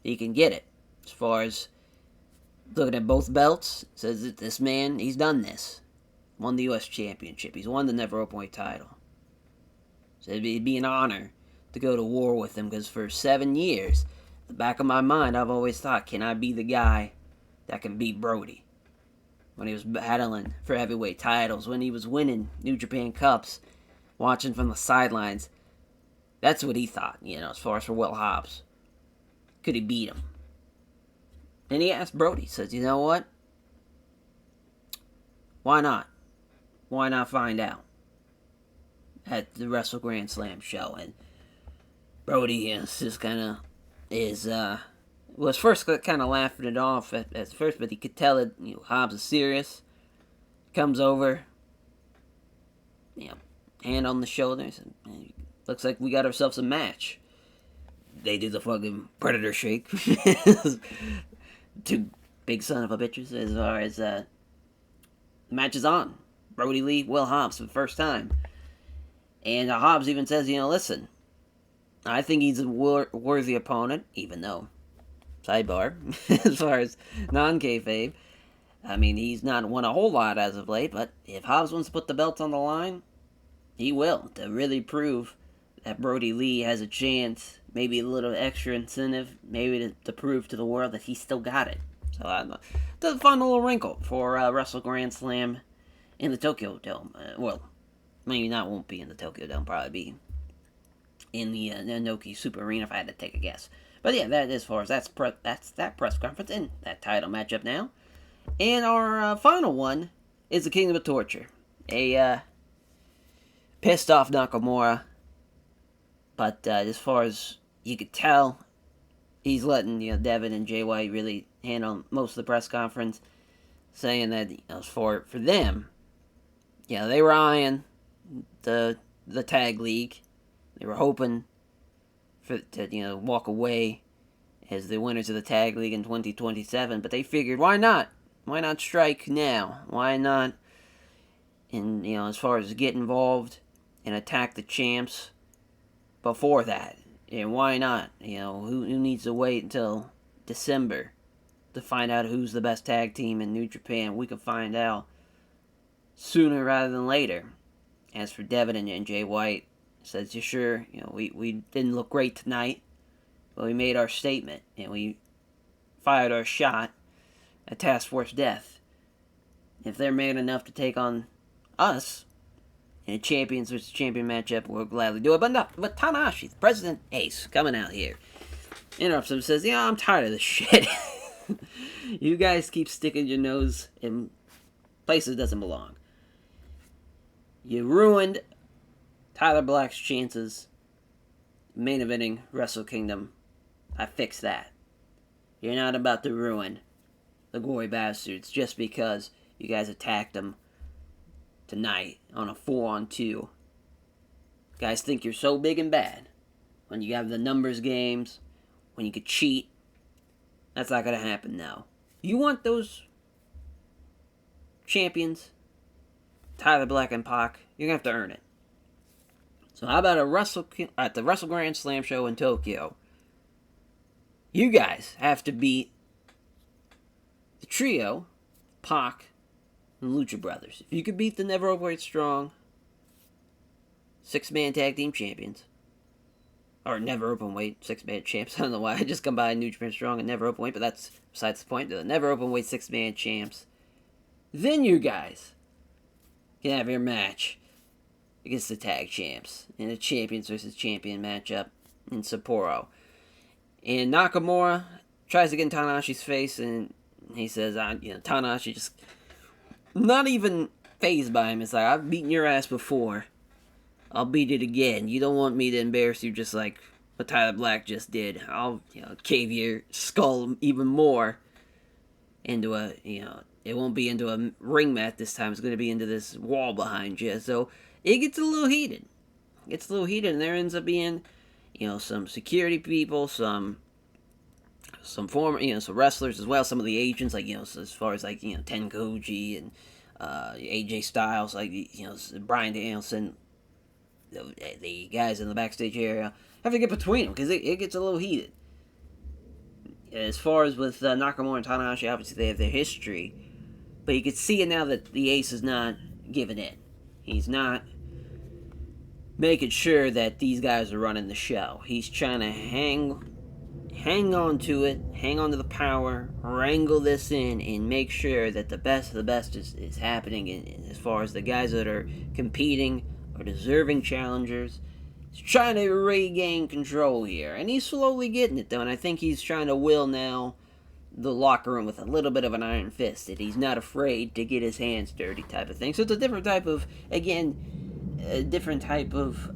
he can get it. As far as looking at both belts, says that this man, he's done this. Won the U.S. Championship. He's won the Never Openweight title. So it'd be an honor to go to war with him, because for 7 years, the back of my mind, I've always thought, can I be the guy that can beat Brody? When he was battling for heavyweight titles, when he was winning New Japan Cups, watching from the sidelines, that's what he thought, as far as for Will Hobbs. Could he beat him? And he asked Brody, he says, you know what? Why not? Why not find out? At the Wrestle Grand Slam show. And Brody was first kind of laughing it off at first, but he could tell that Hobbs is serious. Comes over, hand on the shoulders, and looks like we got ourselves a match. They do the fucking Predator Shake. Two big son of a bitches. As far as the match is on. Brody Lee, Will Hobbs for the first time. And Hobbs even says, listen, I think he's a worthy opponent, even though, sidebar, as far as non-kayfabe, I mean, he's not won a whole lot as of late, but if Hobbs wants to put the belt on the line, he will, to really prove that Brody Lee has a chance, maybe a little extra incentive, maybe to prove to the world that he still got it. So, the fun little wrinkle for Wrestle Grand Slam in the Tokyo Dome. Maybe not, won't be in the Tokyo Dome, probably be in the Noki Super Arena if I had to take a guess. But yeah, that as far as that's that press conference and that title matchup now. And our final one is the Kingdom of Torture. A pissed off Nakamura, but as far as you could tell, he's letting Devin and Jay White really handle most of the press conference, saying that for them, they were eyeing the tag league. They were hoping to walk away as the winners of the tag league in 2027, but they figured, why not? Why not strike now? Why not? And as far as get involved and attack the champs before that, and why not? Who needs to wait until December to find out who's the best tag team in New Japan? We could find out sooner rather than later. As for Devin and Jay White, says, you sure, we didn't look great tonight, but we made our statement, and we fired our shot at Task Force Death. If they're man enough to take on us in a champions versus champion matchup, we'll gladly do it. But Tanahashi, the President Ace, coming out here, interrupts him and says, I'm tired of this shit. You guys keep sticking your nose in places it doesn't belong. You ruined Tyler Black's chances main eventing Wrestle Kingdom. I fixed that. You're not about to ruin the Gory Bastards just because you guys attacked them tonight on a 4-on-2. You guys think you're so big and bad when you have the numbers games, when you could cheat. That's not going to happen now. You want those champions, Tyler Black and Pac, you're going to have to earn it. So how about at the Wrestle Grand Slam show in Tokyo, you guys have to beat the trio, Pac and Lucha Brothers. If you could beat the Never Openweight Strong 6-man tag team champions, or Never Openweight 6-man champs, I don't know why I just combined New Japan Strong and Never Openweight, but that's besides the point. The Never Openweight 6-man champs, then you guys can have your match against the tag champs in a champions versus champion matchup in Sapporo. And Nakamura tries to get in Tanahashi's face, and he says, Tanahashi just not even phased by him. It's like, I've beaten your ass before. I'll beat it again. You don't want me to embarrass you just like what Tyler Black just did. I'll, cave your skull even more into a, it won't be into a ring mat this time. It's going to be into this wall behind you. So it gets a little heated. And there ends up being, some security people, some former, some wrestlers as well. Some of the agents, like, so as far as like, Tenkoji and AJ Styles, like, Bryan Danielson, the guys in the backstage area have to get between them because it gets a little heated. As far as with Nakamura and Tanahashi, obviously they have their history, but you can see it now that the Ace is not giving in. He's not making sure that these guys are running the show. He's trying to hang on to it, hang on to the power, wrangle this in, and make sure that the best of the best is happening. And as far as the guys that are competing or deserving challengers, he's trying to regain control here. And he's slowly getting it, though, and I think he's trying to will now the locker room with a little bit of an iron fist, that he's not afraid to get his hands dirty type of thing. So it's a different type of,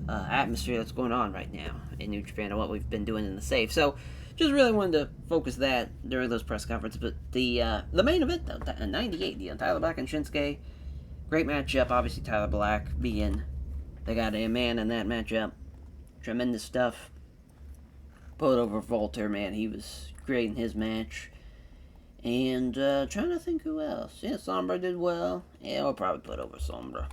atmosphere that's going on right now in New Japan and what we've been doing in the safe. So just really wanted to focus that during those press conferences. But the main event, though, 98, Tyler Black and Shinsuke, great matchup. Obviously, Tyler Black being the goddamn man in that matchup. Tremendous stuff. Put over Volter, man. He was great in his match. And trying to think who else. Yeah, Sombra did well. Yeah, we'll probably put over Sombra.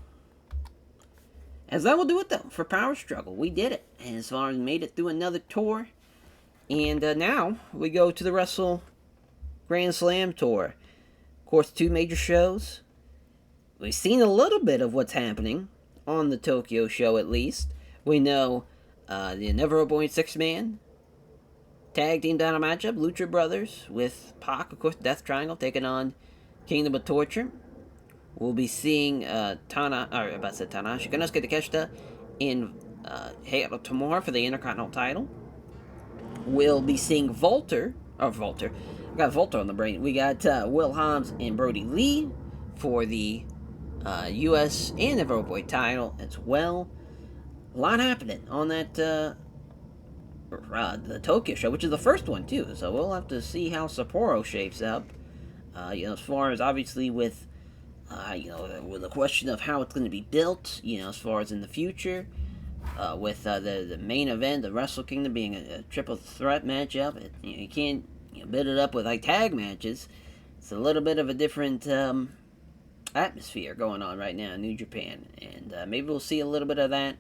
As that will do it, though, for Power Struggle. We did it. And as far as made it through another tour. And now we go to the Wrestle Grand Slam Tour. Of course, 2 major shows. We've seen a little bit of what's happening on the Tokyo show, at least. We know the Never Appointed 6-man tag team title matchup, Lucha Brothers with Pac, of course, Death Triangle taking on Kingdom of Torture. We'll be seeing Tanahashi, Konosuke Takeshita and Hayato Tamura for the Intercontinental title. We'll be seeing Volter. We got Volter on the brain. We got Will Hobbs and Brody Lee for the U.S. and Never Appointed title as well. A lot happening on that the Tokyo show, which is the first one too. So we'll have to see how Sapporo shapes up. As far as obviously with with the question of how it's going to be built. As far as in the future, with the main event, the Wrestle Kingdom being a triple threat matchup. You can't build it up with like tag matches. It's a little bit of a different atmosphere going on right now in New Japan, and maybe we'll see a little bit of that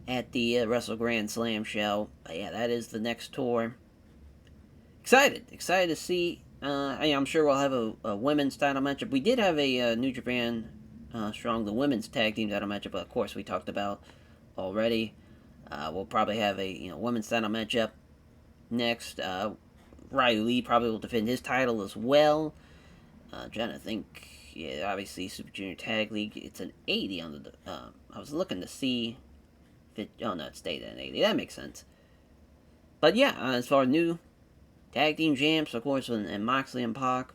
at the Wrestle Grand Slam show. But yeah, that is the next tour. Excited to see. I'm sure we'll have a women's title matchup. We did have a New Japan Strong, the women's tag team title matchup, but of course we talked about already. We'll probably have a women's title matchup next. Ryu Lee probably will defend his title as well. Trying to think. Yeah, obviously Super Junior Tag League. It's an 80 on the. I was looking to see. It stayed at an 80. That makes sense. But yeah, as far as new tag team champs, of course, and Moxley and Pac.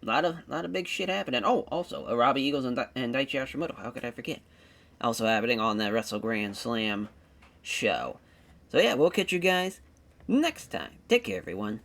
A lot of big shit happening. Oh, also, Robbie Eagles and Daichi Hashimoto. How could I forget? Also happening on that Wrestle Grand Slam show. So yeah, we'll catch you guys next time. Take care, everyone.